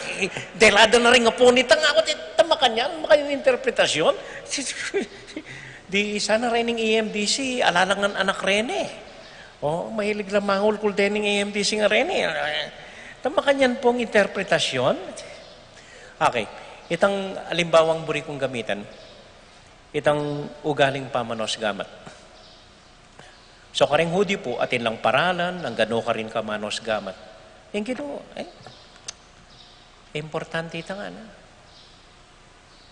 delada na rin nga po nita nga ako, tama ka niyan, makayong interpretasyon. Di sana rin ng EMDC, alalangan anak rin eh. Mahilig lang mangulkul din ng EMDC nga rin eh. Tama ka niyan pong interpretasyon. Okay, itang alimbawang buri kong gamitan, itang ugaling pamanos gamat. So karing Hudyo po, atin lang paralan, ang gano ka rin ka manos gamat. Yung Ginoo, importante ita nga na.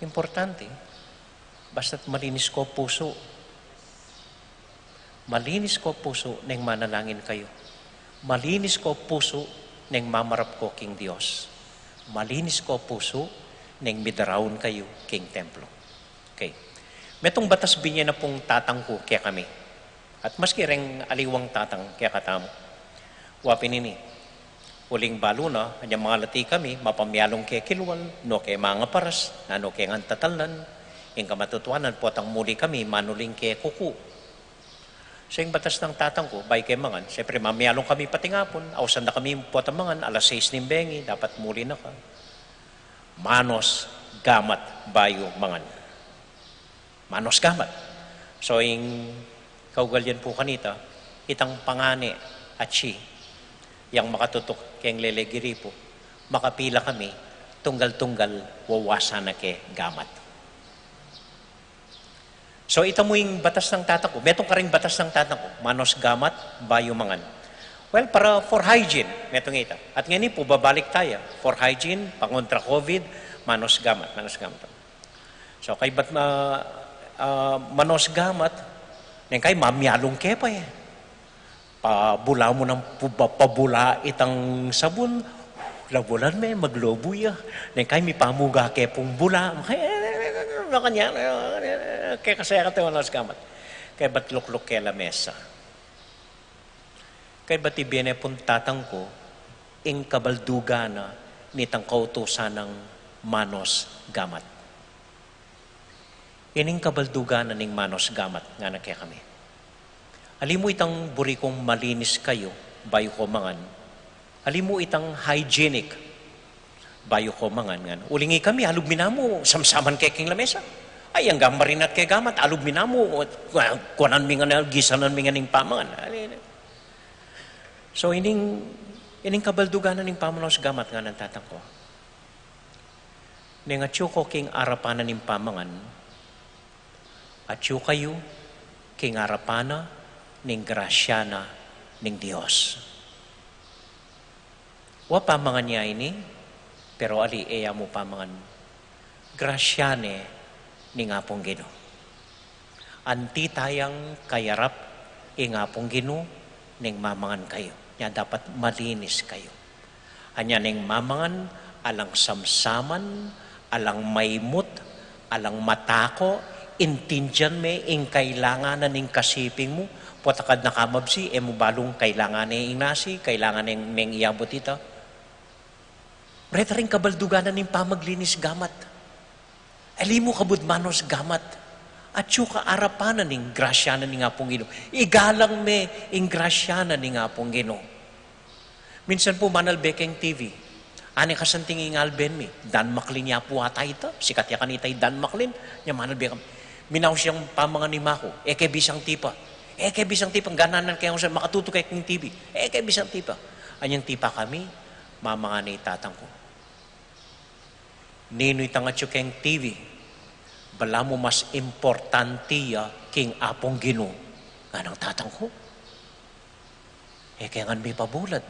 Importante. Basta't malinis ko puso. Malinis ko puso nang manalangin kayo. Malinis ko puso nang mamarap ko king Dios. Malinis ko puso nang midarawon kayo king templo. Okay. Metong batas binya na pong tatangko kaya kami. At maski ring aliwang tatang kaya katamo. Wapin ini. Uling balo na, kanya mga lati kami, mapamyalong kaya kilwal, no kaya mga paras, no kaya ngantatalan, yung kamatutuanan po atang muli kami, manuling kaya kuku. So yung batas ng tatang ko, bay kay mangan, siyempre mamyalong kami pati ngapon, awsan na kami po atang mangan, alas 6 ng bengi, dapat muli na ka. Manos, gamat, bayo, mangan. Manos, gamat. So yung kaugalyan po kanita, itang pangani at si, yang makatutok keng lelegiri po, makapila kami, tunggal-tunggal, wawasa na ke gamat. So ito mo yung batas ng tatang ko, metong ka rin batas ng tatang ko, manos gamat, bayo mangan. Well, para for hygiene, metong ita. At ngayon po, babalik tayo, for hygiene, pangontra COVID, manos gamat, manos gamat. So kay ba't manos gamat, nang kay mamyalong kepa eh. Pabula mo ng pabula itang sabon, labulan may maglobo ya. Nang kay may pamuga kepong bula, kanya, kaya kasaya ka tayo manos gamat. Kay ba't lukluk kaya lamesa. Kay ba't ibigay pong tatang ko, ing kabaldugana nitang kautusan ng manos gamat. Ining kabaldugana ning manos gamat nga na kaya kami. Alimu itang buri kong malinis kayo, bayo ko mangan. Alimu itang hygienic, bayo ko mangan. Nga. Ulingi kami, alug minamo, samsaman kay king lamesa. Ay, ang gamarin at kay gamat, alug minamo, kuanan mi nga na, gisanan mi nga ning pamangan. So, ining Ining kabalduganan ning pamanos gamat nga ng tatang ko. Ning atyo ko king arapanan ning pamangan, atyo kayo king arapana ning grasyana ning Dios. Wa pamangan niya ini, pero ali eya mo pamangan grasyane ning apong Ginoo. Anti tayang kayarap ing apong Ginoo ning mamangan kayo. Nya dapat malinis kayo. Anya ning mamangan alang samsaman, alang maymut, alang matako, intindihan me ing kailangan na ning kasiping mo, putakad na kamabsi, mo balong kailangan na ing nasi, kailangan na ing meng iyabot ito. Reta rin kabalduganan ning pamaglinis gamat. Alimo kabudmanos gamat. At yung kaarapanan ning grasyanan ni nga pong Ginoo. Igalang me ing grasyanan ni nga pong Ginoo. Minsan po manalbekeng TV. Ani kasanting ingal ben mi. Dan Maclin ya po ata ito. Sikat ya kanitay Dan Maclin. Nya manalbekeng. Minaw siyang pamangan ni Mako. Eke bisang tipa. Eke bisang tipa. Gananan kaya sa makatuto kay king TV. Eke bisang tipa. Anyang tipa kami. Mamangan ni tatang ko. Nino'y tangat yung keng TV. Bala mo mas importante ya king apong Ginoo nga ng tatang ko. Kaya nga may pabulad.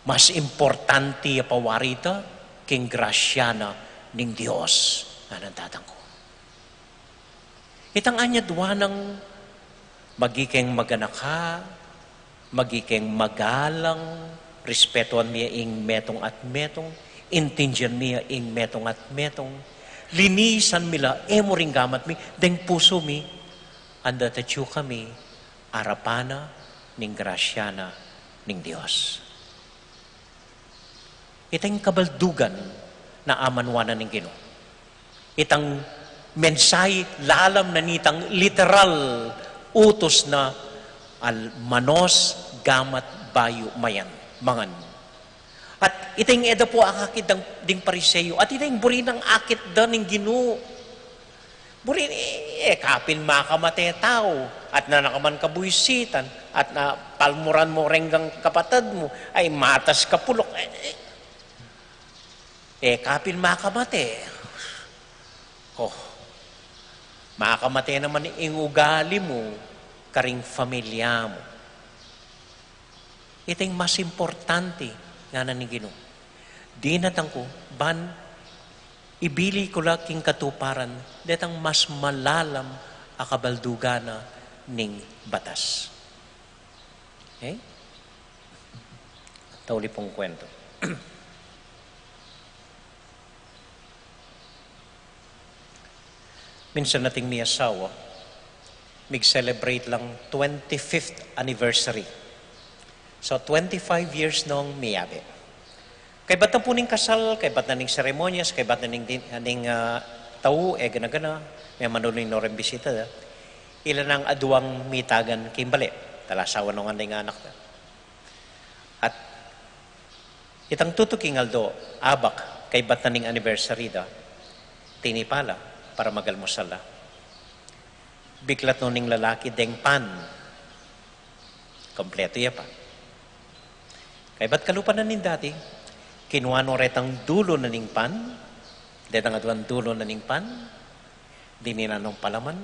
Mas importante ya pawarita king grasyana ning Dios nga ng tatang ko. Itang anya duwanang magikeng maganaka, magikeng magalang, respetuan niya ing metong at metong, intindihan niya ing metong at metong, linisan mila, mo ring gamat mi, deng puso mi, anda tatyo kami, arapana, ning grasyana, ning Dios. Itang kabaldugan na amanwanan ning Ginoo. Itang mensahe lalam na nitang literal utos na manos, gamat, bayo, mayan, mangan. At itang eda po ang akit ding pariseyo. At itang burinang akit da ng Ginoo. Burin, kapin makamate tao. At na nakaman kabuisitan. At na palmuran mo renggang kapatid mo. Ay matas kapulok. Kapin makamate. Makamate naman yung ugali mo. Karing familia mo. Itang mas importante nga na ni Ginoo. Di natang ko, ban, ibili ko laking katuparan, detang mas malalam akabaldugana ning batas. Okay? Tauli pong kwento. Minsan nating ni asawa, mig-celebrate lang 25th anniversary. So, 25 years nung miyabe. Kay ba't na po ning kasal, kay ba't na ning seremonyas, kay ba't na ning tao, gana-gana, may manuling no rin bisita. Ilan ang aduang mitagan kimbali. Talasawa nung anding anak na. At itang tutuking Aldo, abak, kay ba't na ning anniversary da, tinipala para magalmusala. Biglat nung ning lalaki, deng pan. Kompleto ya pa. Kaya ba't kalupan na nin dati? Kinuha no retang dulo na ning pan, detang aduan dulo na ning pan, dininanong palaman,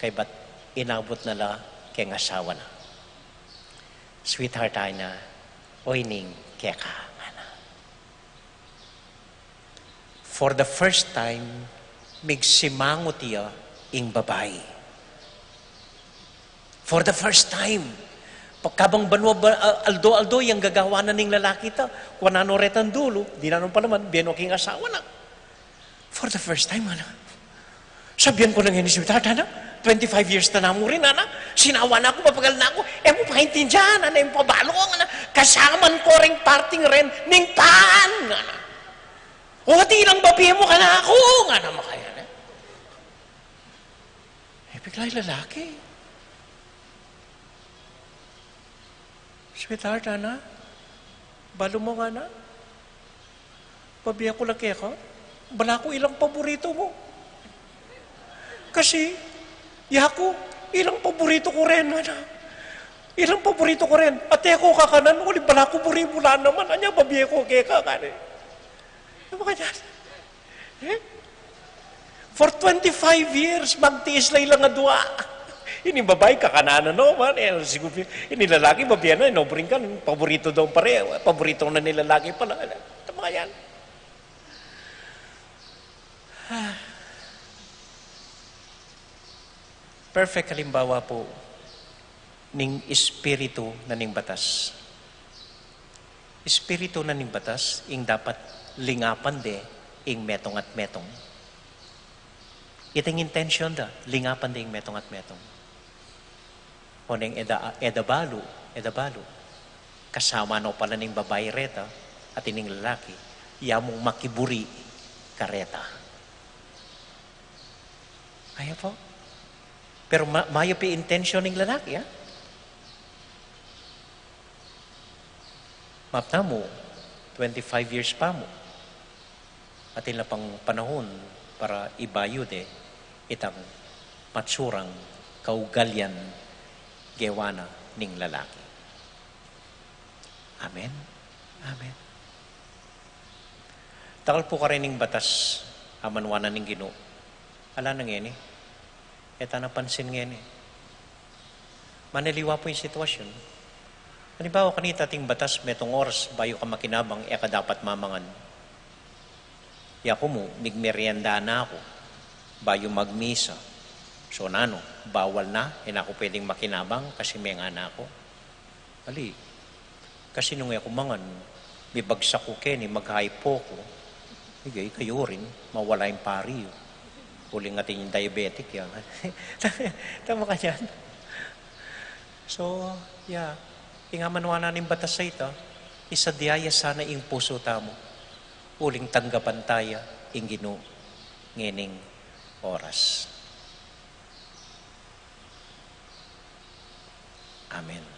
kaya ba't inabot na la kaya asawa na. Sweetheart ay na, oy ning kaya ka. For the first time, migsimangot iya ing babae. For the first time, pagkabang banwa Aldo, yung gagawa na ning lalaki ta, kung nanoretan dulo, di na nung palaman, biyan king asawa na. For the first time, ana. Sabihan ko lang yun, sweetheart, ana, 25 years na mo rin, ana. Sinawa na ako, mapagal na ako, mo pahintindihan, ana, yung pabalo, ana. Kasaman ko ring parting rin, ning pan, ana. O, di lang babi mo ka na ako, ana, makaya na. Biglay lalaki. Sweetheart, ana, balo mo nga na. Pabiya ko lang kaya ka. Bala ko ilang paborito mo. Kasi, yako, ilang paborito ko rin, ana. Ilang paborito ko rin. Ate ko kakanan, uli pala ko puri-pula naman. Anya, babiye ko kaya kakanin. Ano ba kanya? For 25 years, magtiis lang nga dua. Ini babae, kakananan naman. Ini lalaki, babiya na, inobring ka. Paborito daw pare. Paborito na nilalaki pala. Ito mga yan. Perfect halimbawa po ning espiritu na ning batas. Espiritu na ning batas, ing dapat lingapan de, ing metong at metong. Iting intention da, lingapan de ing metong at metong. O ning edabalo, kasama no pala ning babae reta, at ining lalaki, yamong makiburi kareta. Kaya po? Pero mayo pa intention ng lalaki, ha? Mapna mo, 25 years pa mo. At ila pang panahon para ibayod itang matsurang kaugalyan gewana ning lalaki. Amen? Amen. Takal po ka rin ning batas amanwanan ning Ginoo. Ala nang yan Eta napansin ngayon Maniliwa po yung sitwasyon. Halimbawa, kanita ting batas, metong oras, bayo ka makinabang, ka dapat mamangan. Yako mo, nigmerienda na ako, bayo magmisa. So, nano, bawal na, ako pwedeng makinabang kasi may nga na ako. Ali, kasi nung ako mangan, may bagsak ko mag-hypo ko, higay, kayo rin, mawala yung pariyo. Huling natin yung diabetic yan. Tama ka yan. So, yeah. Ingamanwa na ng batas sa ito, isadiyaya sana ing puso tamo. Uling tanggapan tayo ing Ginoo ngining oras. Amen.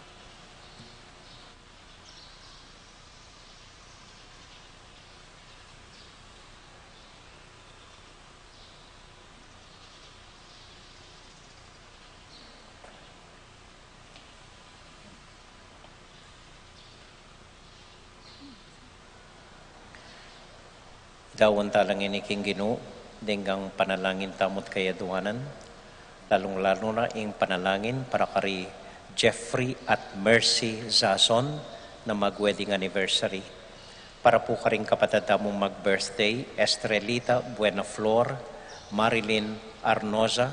Dawan talang iniking Ginoo, denggang panalangin tamot kaya duwanan, lalong-lalo na ing panalangin para kari Jeffrey at Mercy Zason na mag-wedding anniversary. Para po karing kapatid tamong mag-birthday, Estrelita Buenaflor, Marilyn Arnoza,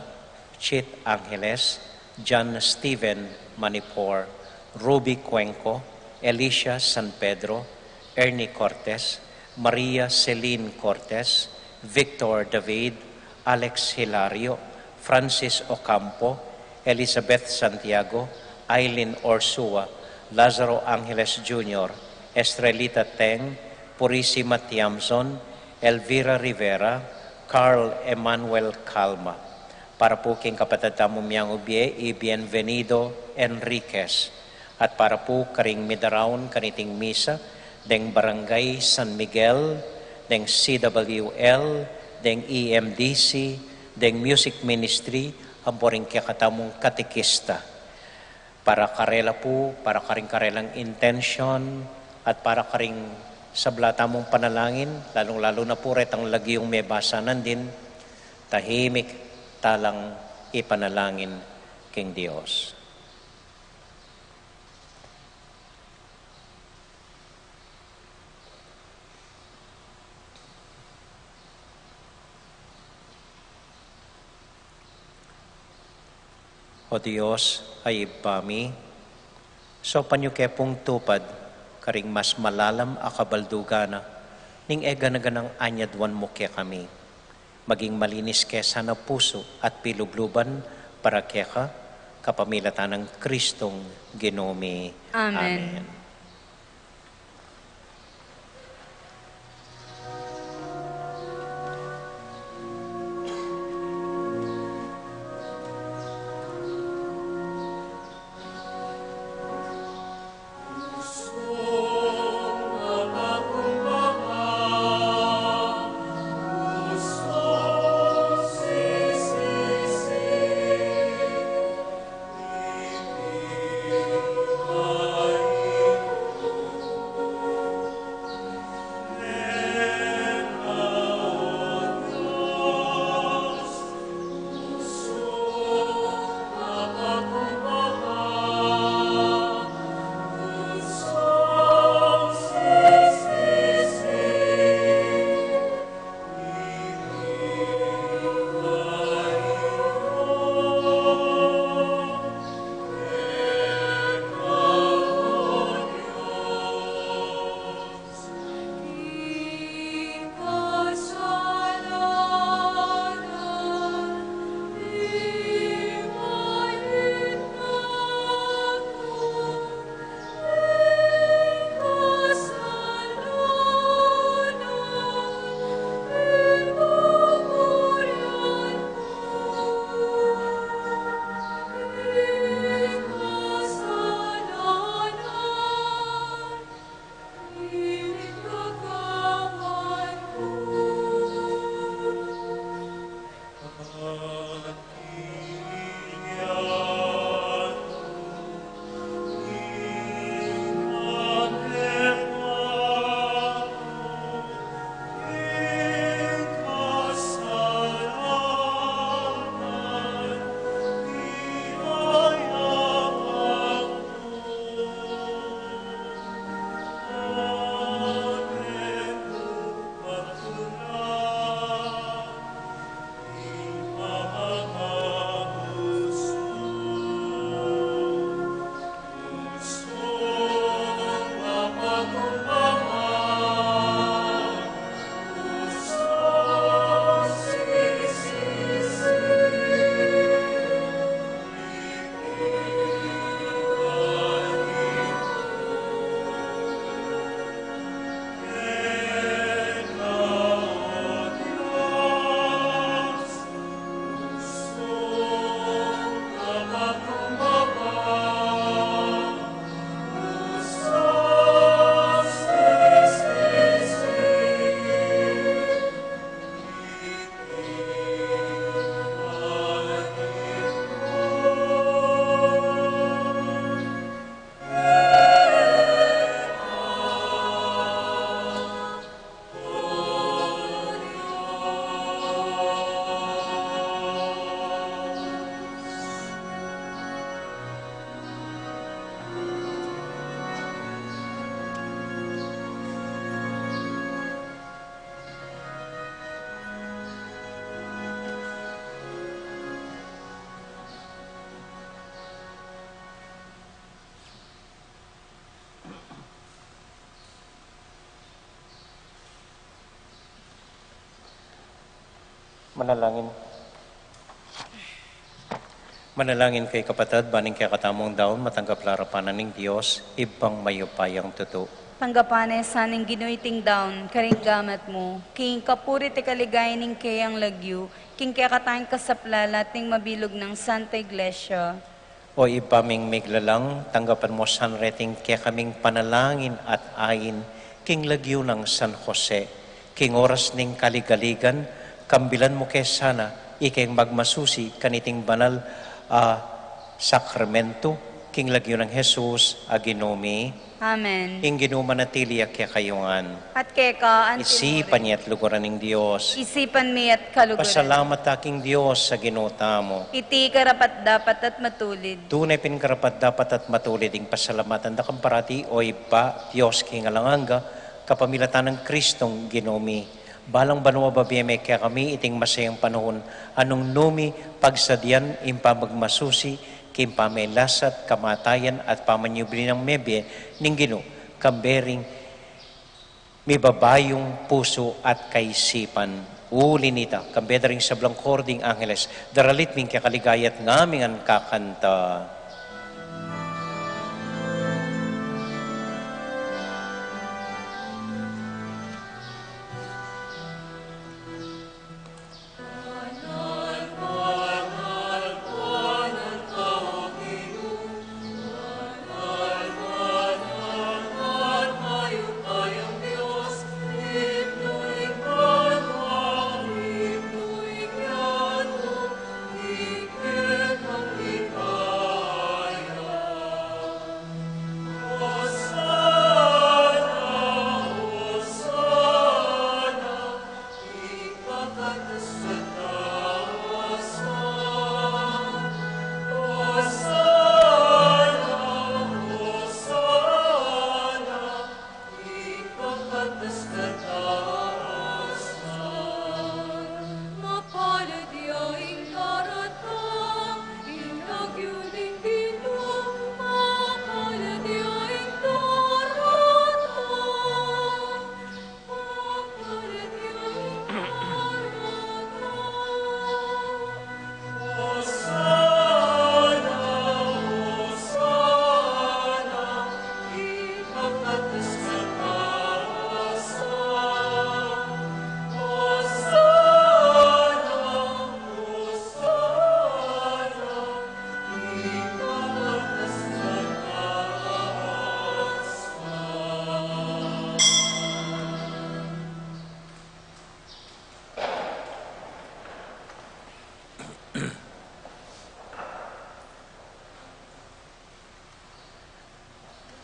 Chit Angeles, John Steven Manipor, Ruby Cuenco, Alicia San Pedro, Ernie Cortez, Maria Celine Cortez, Victor David, Alex Hilario, Francis Ocampo, Elizabeth Santiago, Aileen Orsua, Lazaro Angeles Jr., Estrelita Teng, Purisima Tiamson, Elvira Rivera, Carl Emmanuel Calma. Para po king kapatid tamong miyang ubye, Bienvenido Enriquez. At para po karing midaraon kaniting misa, deng Barangay San Miguel, deng CWL, deng EMDC, deng Music Ministry, ang poring kakatamong katikista. Para karela po, para karing karelang intention, at para karing sablatamong panalangin, lalong-lalo na po retang lagi yung may basanan din, tahimik talang ipanalangin king Dios. O Diyos, ay ibami, so panyo kepong tupad, karing mas malalam akabaldugana, ning ega-naganang anyadwan mo kaya kami. Maging malinis kesa na puso at pilubluban para kaya ka, kapamilatan ng Kristong Ginomi. Amen. Amen. Thank you. Manalangin. Manalangin kay kapatid, baning kay katamong daon, matanggap larapanan ng Diyos, ibang mayupayang tuto. Panggapane saning ginuiting down, karing gamat mo, king kapuri te kaligay ning kayang lagyu, king kaya katayang kasaplalat ning mabilog ng Santa Iglesia. O ipaming miglalang, tanggapan mo sanreting kaya kaming panalangin at ayin, king lagyo ng San Jose, king oras ning kaligaligan, kambilan mo kay sana, ikeng magmasusi, kaniting banal sakramento, king lagyo ng Jesus, aginomi, Amen. ing ginumanatili kaya kayungan. At keka, Isipan niya at luguran ng Diyos. isipan mi at kaluguran. Pasalamat aking Diyos sa ginuta mo. Iti karapat dapat at matulid. Tunay pinkarapat dapat at matulid ing pasalamatan da kang parati o ipa Diyos king alanganga kapamilatan ng Kristong ginomi. Balang banwa babiyeme kaya kami iting masayang panahon anong numi pagsadyan impamagmasusi kim pamelasat kamatayan at pamanyubli ng mebye ning Ginoo kambering mibabayong puso at kaisipan. Uli nita, kambedering sa blangkording angeles, daralit ming kakaligayat ngaming ang kakanta.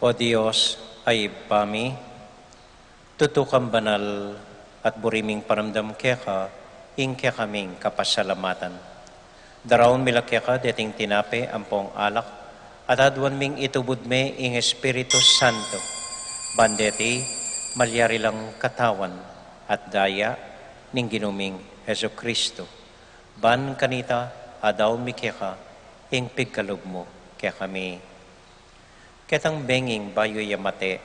O Diyos ay pami, tutukang banal at buriming paramdam keka, ing kaya kaming kapasalamatan. Daraon mila keka deting tinape ampong alak, at adwan ming itubod me ing Espiritu Santo. Bandeti, malyari lang katawan at daya ning ginuming Heso Kristo. Ban kanita, adaw mi keka, ing pigkalog mo kaya kami. Ketang benging bayo yamate,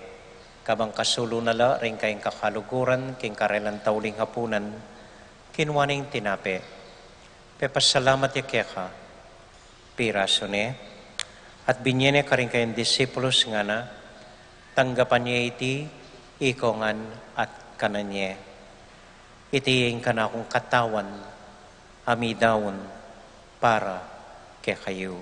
kabang kasulo nala rin kayong kakaluguran, king karelan tauling hapunan, kinwaning tinape. Pepasalamat ya keka, piraso ne, at binyene ka rin kayong disipulos nga na, tanggapan niya iti, ikongan at kananye. Itiing ka na akong katawan, amidawon, para kay kayo.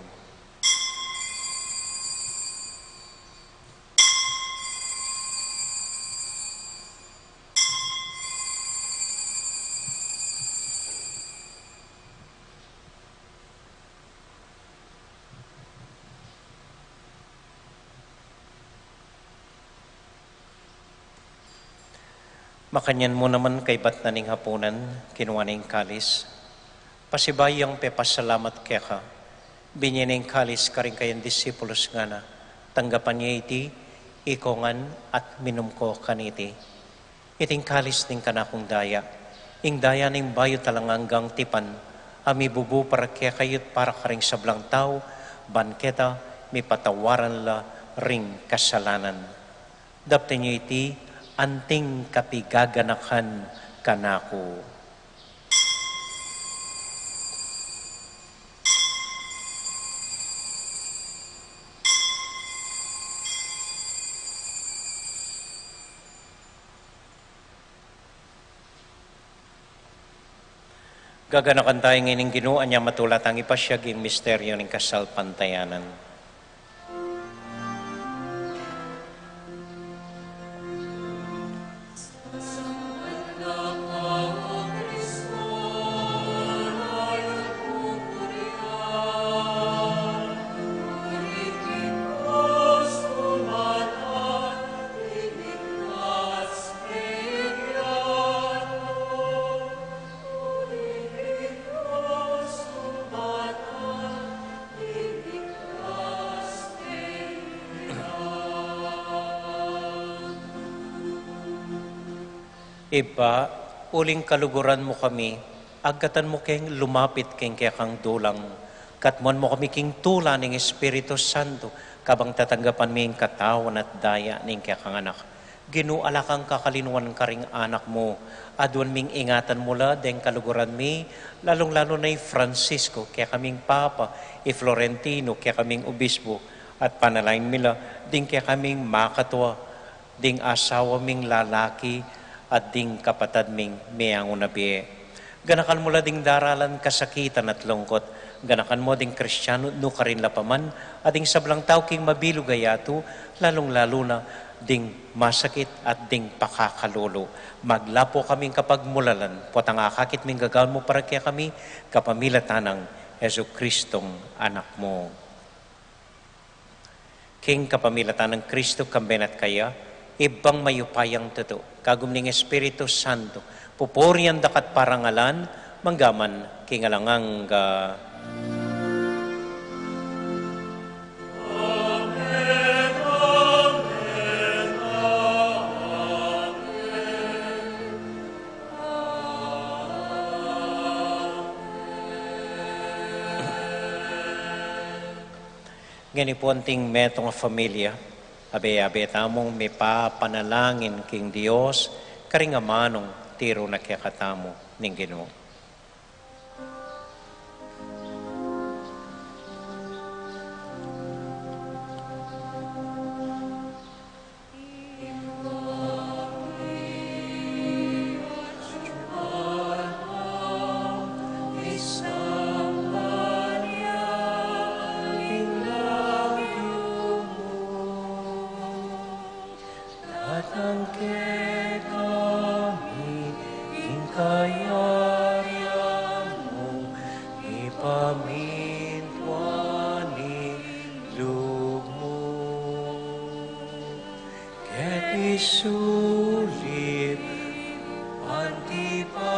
Makanyan mo naman kay bat na ning hapunan, kinuha ning kalis. Pasibayang pepasalamat kaya ka. Binyaning kalis ka rin kayang disipulos nga na. Tanggapan niya iti, ikongan at minum ko kaniti. Iting kalis ning kanakong daya. Ing daya ning bayo talanganggang tipan. Ami bubu para kaya kayot para ka ring sablang tao. Banketa, mi patawaran la ring kasalanan. Dapte niyo iti, anting kapigaganakan kanako. Gaganakan tayo ngayon Ginoo anya matulat ang ipasyag yung misteryo ng kasal pantayanan. Iba, uling kaluguran mo kami, agatan mo keng lumapit keng kaya kang dulang. Katmon mo kami king tula ng Espiritu Santo, kabang tatanggapan mi ang katawan at daya ng kaya kang anak. Ginuala kang kakalinuan karing anak mo, adwan ming ingatan mula deng kaluguran mi, lalong-lalo na Francisco, kaya kaming Papa, Florentino, kaya kaming Obispo, at panalain mila, ding kaya kaming makatwa, ding asawa ming lalaki, at ding kapatad ming miyang unabi. Ganakan mo ding daralan kasakitan at lungkot. Ganakan mo ding Kristiyano no karin lapaman at ding sablang tao king mabilog ayato, lalong-lalo na ding masakit at ding pakakalolo. Maglapo kaming kapag mulalan, potang akakit ming gagawin mo para kaya kami kapamilatan ng Yesu Kristong anak mo. King kapamilatan ng Kristo kambenat kaya, ibang mayupayang totoo, kagum ning Espiritu Santo, pupurian dakat parangalan, manggaman kingalangang Ganipunting metong familia, abe-abe tamong may papanalangin king Dios, karingamanong tiro na kayakatamo ning Ginoo. Sulit antipanwa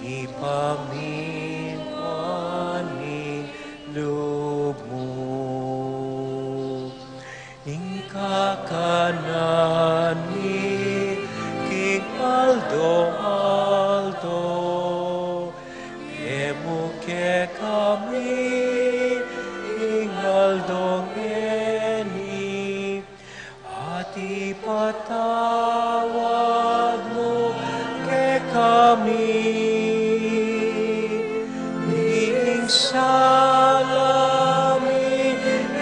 ipaminwani lubmo ingkakanani king Aldo emuke kami king Aldo patawad mo ke kami ning salami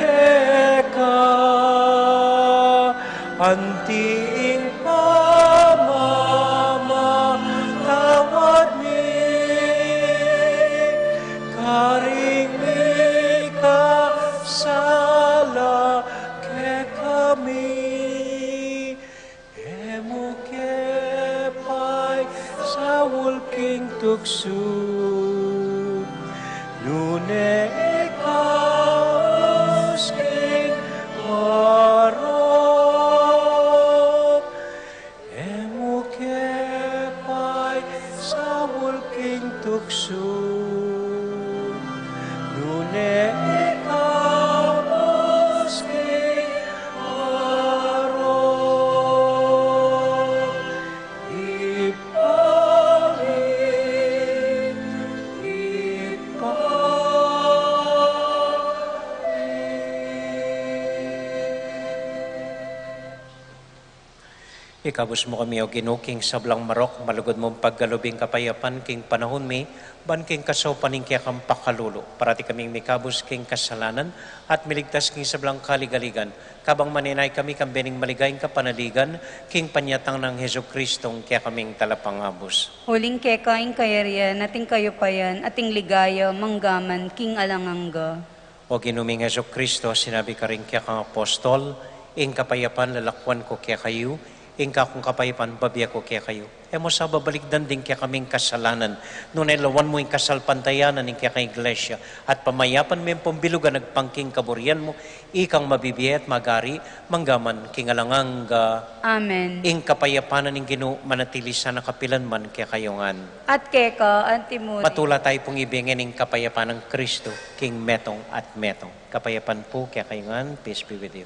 eka anting pamamatawad mi karing mi kasala ke kami walking tukso lune ikaw sking harap emuke pay sa walking tukso lune ikaw sking harap Pikabos mo kami o ginuking sablang marok, malugod mong paggalubing kapayapan, king panahon mi, ban king kasopaning kaya kang pakalulo. Parati kaming mikabos king kasalanan at miligtas king sablang kaligaligan. Kabang maninay kami kang bening maligayang kapanaligan, king panyatang ng Heso Kristong kaya kaming talapangabos. Huling kekaing kayarian, ating kayo payan, ating ligaya, manggaman, king alangangga. O ginuming Heso Kristo, sinabi ka rin kaya kang apostol, ing kapayapan lalakwan ko kaya kayo, ing kakong kapayapan babiya ko kaya kayo. Emo sa babalikdan din kaya kaming kasalanan, nung nailawan mo yung kasalpantayanan ng kaya kang iglesia, at pamayapan mo yung pambilugan, nagpangking kaburian mo, ikang mabibiyay at magari, manggaman, kingalangangga. Amen. Ing kapayapanan ng Ginoo manatili sa nakapilan man kaya kayongan. At keka, antimuri. Matula tayo pong ibigin ng kapayapan ng Kristo, King Metong at Metong. Kapayapan po kaya kayongan, peace be with you.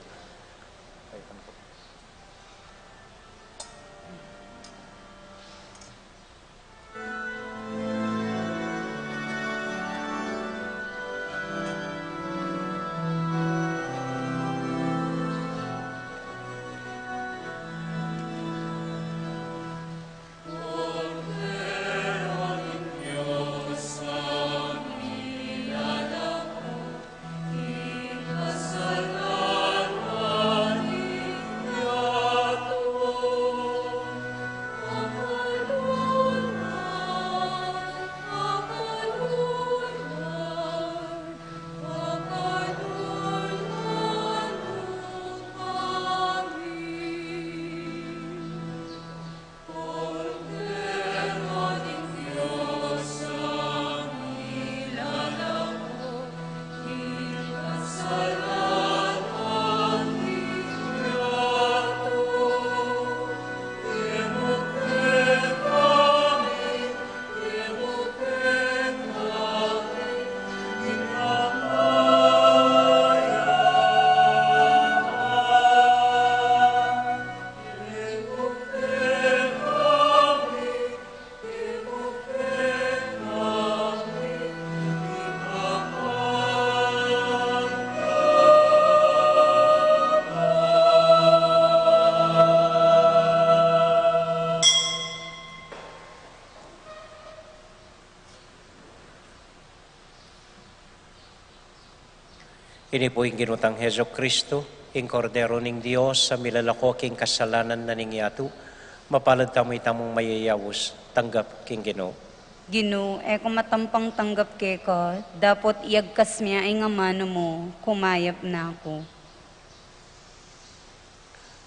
Ini po yung ginutang Heso Kristo, ing kordero ning Dios sa milalako king kasalanan na ningyatu, mapalad tamo'y tamong mayayawos, tanggap king Ginoo. Ginoo, kung matampang tanggap keka, dapat iagkas miya ay nga mano mo, kumayap na ako.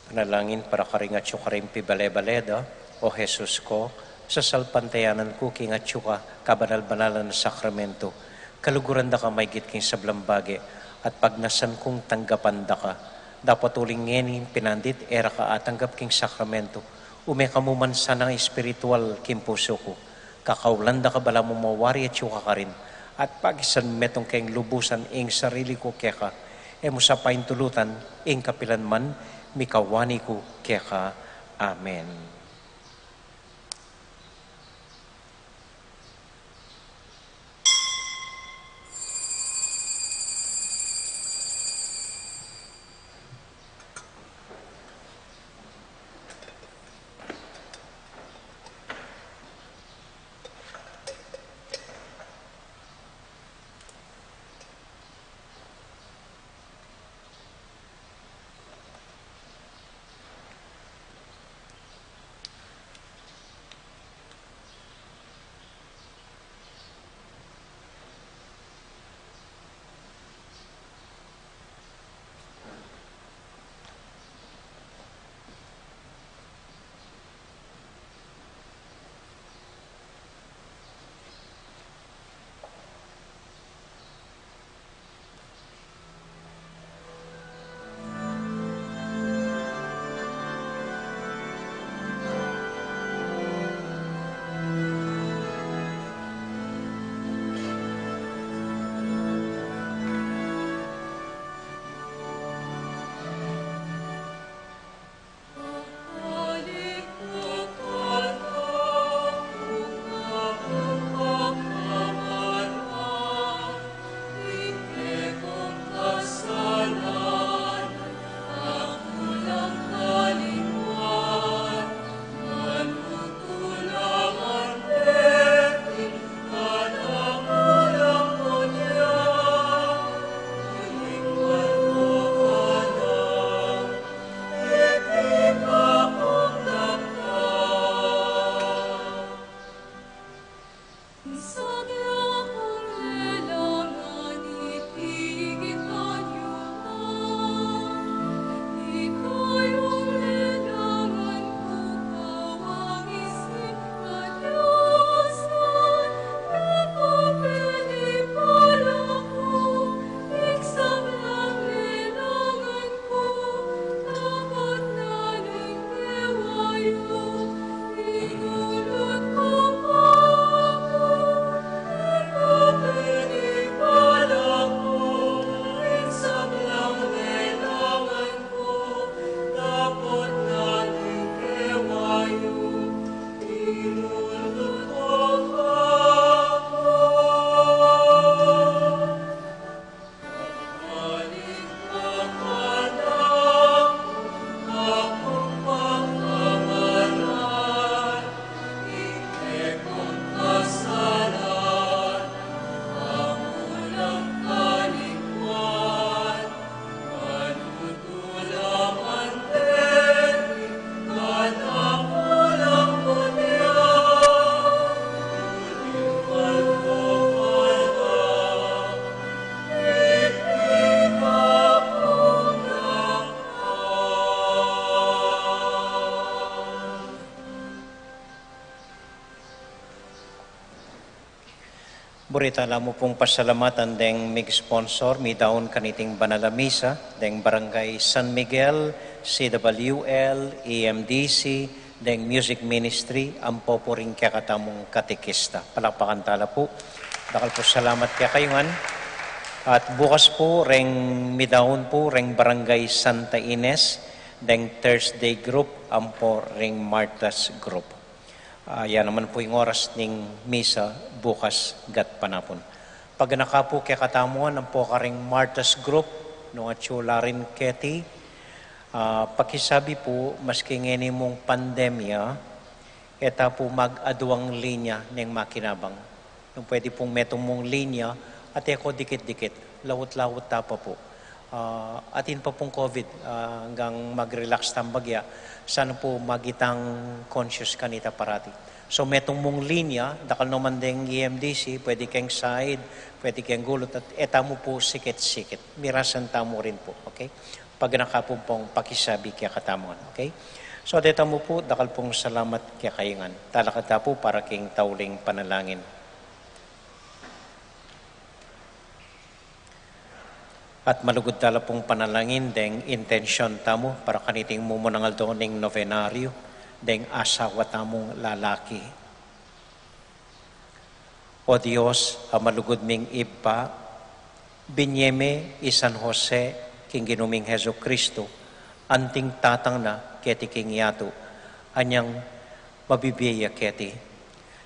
Panalangin para karingat siyo karimpi bale-baleda, o Jesus ko, sa salpantayanan ko king at siyo ka, kabanal-banalan na sakramento, kaluguran da ka may gitking sablambage, at pagnasan kong tanggapan da ka, dapat uling ngeni pinandit, era ka atanggap king sakramento, umekamuman sa ng espiritual king puso ko, kakaulan da ka bala mo mawari at siyo ka rin, at pagisan metong kayong lubusan ing sarili ko keka, mo sa paintulutan ing kapilan man, mikawani ko keka. Amen. Burita mo pong pasalamatan deng mig sponsor mi daon kaniting banala misa deng Barangay San Miguel, CWL, EMDC, deng Music Ministry, ang po rin kaya katamong katekista. Palakpakan tala po. Dakal po salamat kaya kayungan. At bukas po, reng midaon po, reng Barangay Santa Ines, deng Thursday group, ang po ring Martas group. Yan naman po yung oras ning misa bukas gat panapon. Pag nakapo kaya katamuan, ang po karing Martas group, nung atsula rin keti, pakisabi po, maski ngeni mong pandemya, eta po mag-aduang linya ng makinabang. Yung pwede pong metong mong linya, at eko dikit-dikit, lawot-lawot tapa po. Atin pa pong COVID, hanggang mag-relax tambagya, sana po magitang conscious kanita parati. So metong mong linya, dakal naman ding EMDC, pwede kang side, pwede kang gulot, at eta mo po sikit-sikit. Mirasan tamo rin po, okay? Pag nakapo pong pakisabi kaya katamuan, okay? So dito mo po, dakal pong salamat kaya kayungan. Talakata po para king tauling panalangin. At malugod tala pong panalangin deng intensyon tamo para kaniting Mumunang Aldo ning Novenaryo deng asawa tamong lalaki. O Diyos, malugod ming ipa, binyeme isan Jose king ginuming Heso Kristo, anting tatang na keti king yato, anyang mabibiya keti.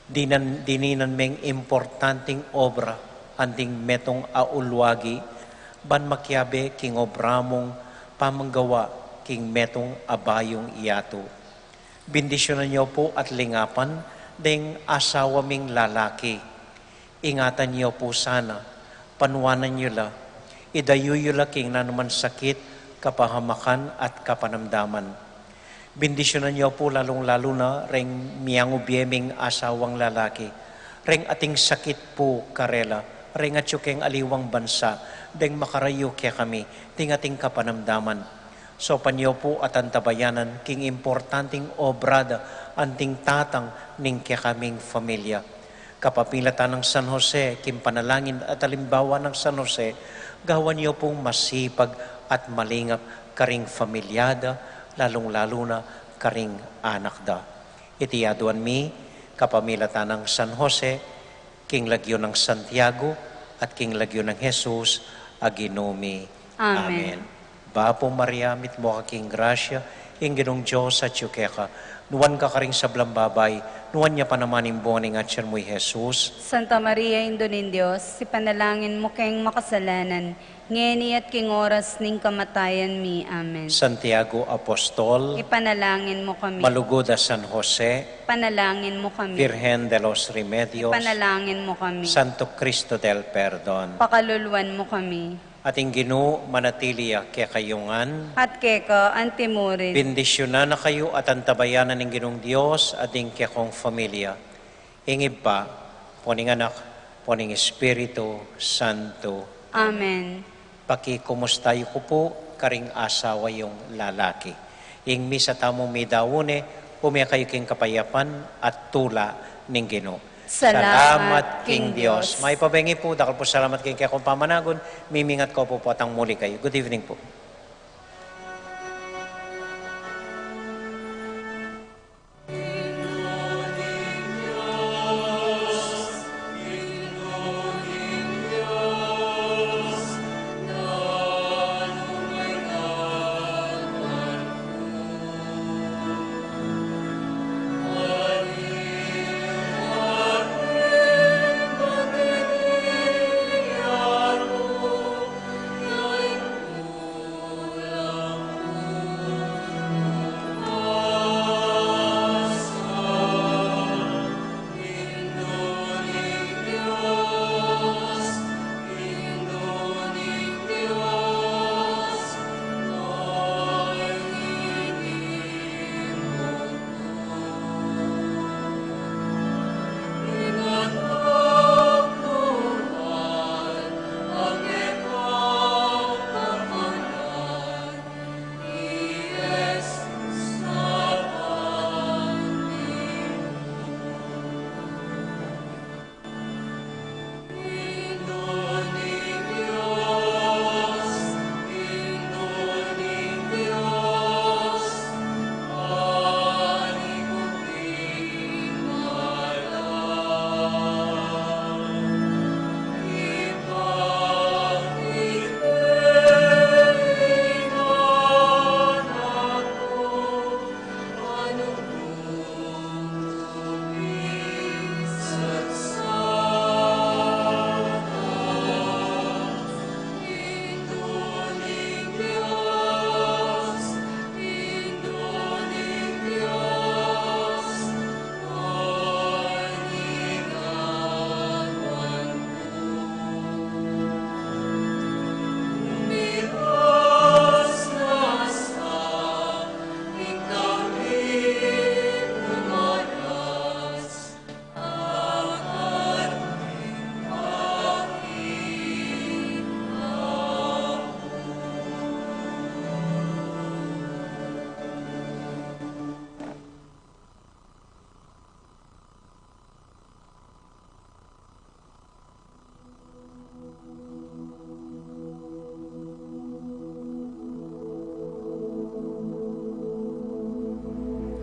Dininan ming importanting obra, anting metong aulwagi, ban makyabe king obramong pamanggawa king metong abayong iyato. Bindisyonan niyo po at lingapan ding asawa ming lalaki. Ingatan niyo po sana, panuwanan niyo la, idayuyo la king nanuman sakit, kapahamakan at kapanamdaman. Bindisyonan niyo po lalong-lalo na ring miyangubiyeming asawang lalaki, ring ating sakit po karela, ring at keng aliwang bansa, deng makarayo kaya kami, ting ating kapanamdaman. So panyo po at antabayanan, king importanting obrada, anting tatang, ning kaya kaming familia. Kapapilatan ng San Jose, kim panalangin at alimbawa ng San Jose, gawan niyo pong masipag at malingap karing familyada, lalong-lalo na karing anak da. Itiyaduan mi, kapamilatan ng San Jose, king lagyo ng Santiago, at king lagyo ng Jesus, aginomi. Amen. Bapo Maria, mit mo ka king grasya, inginong Diyos at yukeka, nuwan ka karing sablang babay, nuwan niya panamanin buwaning at siya mo'y Jesus. Santa Maria, Indonin Diyos, si panalangin mo kayong makasalanan, ngeni at king oras ning kamatayan mi. Amen. Santiago Apostol, ipanalangin mo kami. Malugoda San Jose, Panalangin mo kami. Virgen de los Remedios, Panalangin mo kami. Santo Cristo del Perdon, Pakaluluan mo kami. ating Ginoo manatiliya kaya kayungan, At keka antimurin. bendisyonan na kayo at antabayanan ng Ginoong Diyos ating kaya kong familia. Ingib pa, poning anak, poning Espiritu Santo. Amen. Pakikumustayo ko po karing asawa yung lalaki. Ing misa tamo mi daune, umya kayo king kapayapan at tula ning Ginoo. Salamat King Diyos. May pabengi po, dakal po salamat king kaya kong pamanagon, mimingat ko po atang muli kayo. Good evening po.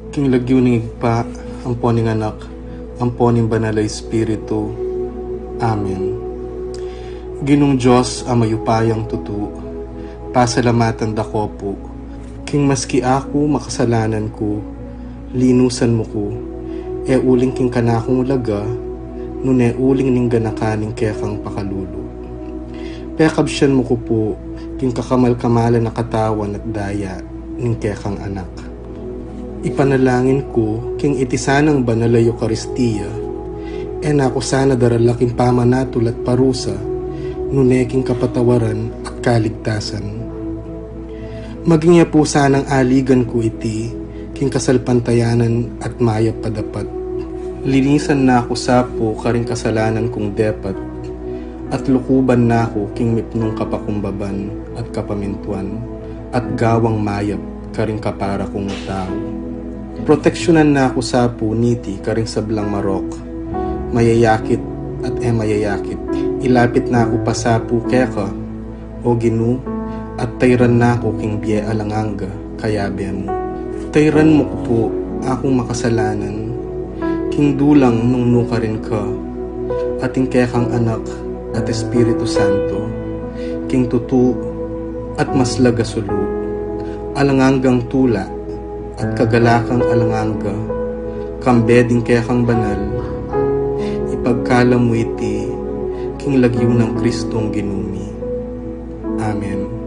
king lagyo ning igpa, ampo ning anak, ampo ning banal a Espiritu. Amen. Ginong Diyos ang mayupayang tutu, pasalamatan dako po, king maski ako makasalanan ko, linusan mo ko, e uling king kanakong ulaga, nun e uling ning ganakaning kekang pakalulu. Pekabsyan mo ko po, king kakamal-kamalan na katawan at daya, ning kekang anak. Ipanalangin ko, king itisanang banal a Eucharistia, e nako sana daralaking pamanatul at parusa, nuneking kapatawaran at kaligtasan. Maging po sanang aligan ko iti, king kasalpantayanan at mayap padapat. Linisan na ako sapo karing kasalanan kong depat, at lukuban na ako king mipnong kapakumbaban at kapamintuan, at gawang mayap karing kapara kong tao. Proteksyonan na ako sapo niti karing sablang marok, mayayakit at mayayakit. Ilapit na ako pasapu keka, o Ginu, at tayran na ako king biye alanganga, kayabe mo. Tayran mo ko po, akong makasalanan, king dulang nung nuka rin ka, ating kekang anak at Espiritu Santo, king tutu at maslaga sulu, alangangang tula at kagalakang alanganga, kambeding kekang banal, ipagkala mo iti, king lagyo ng Kristong ginumi. Amen.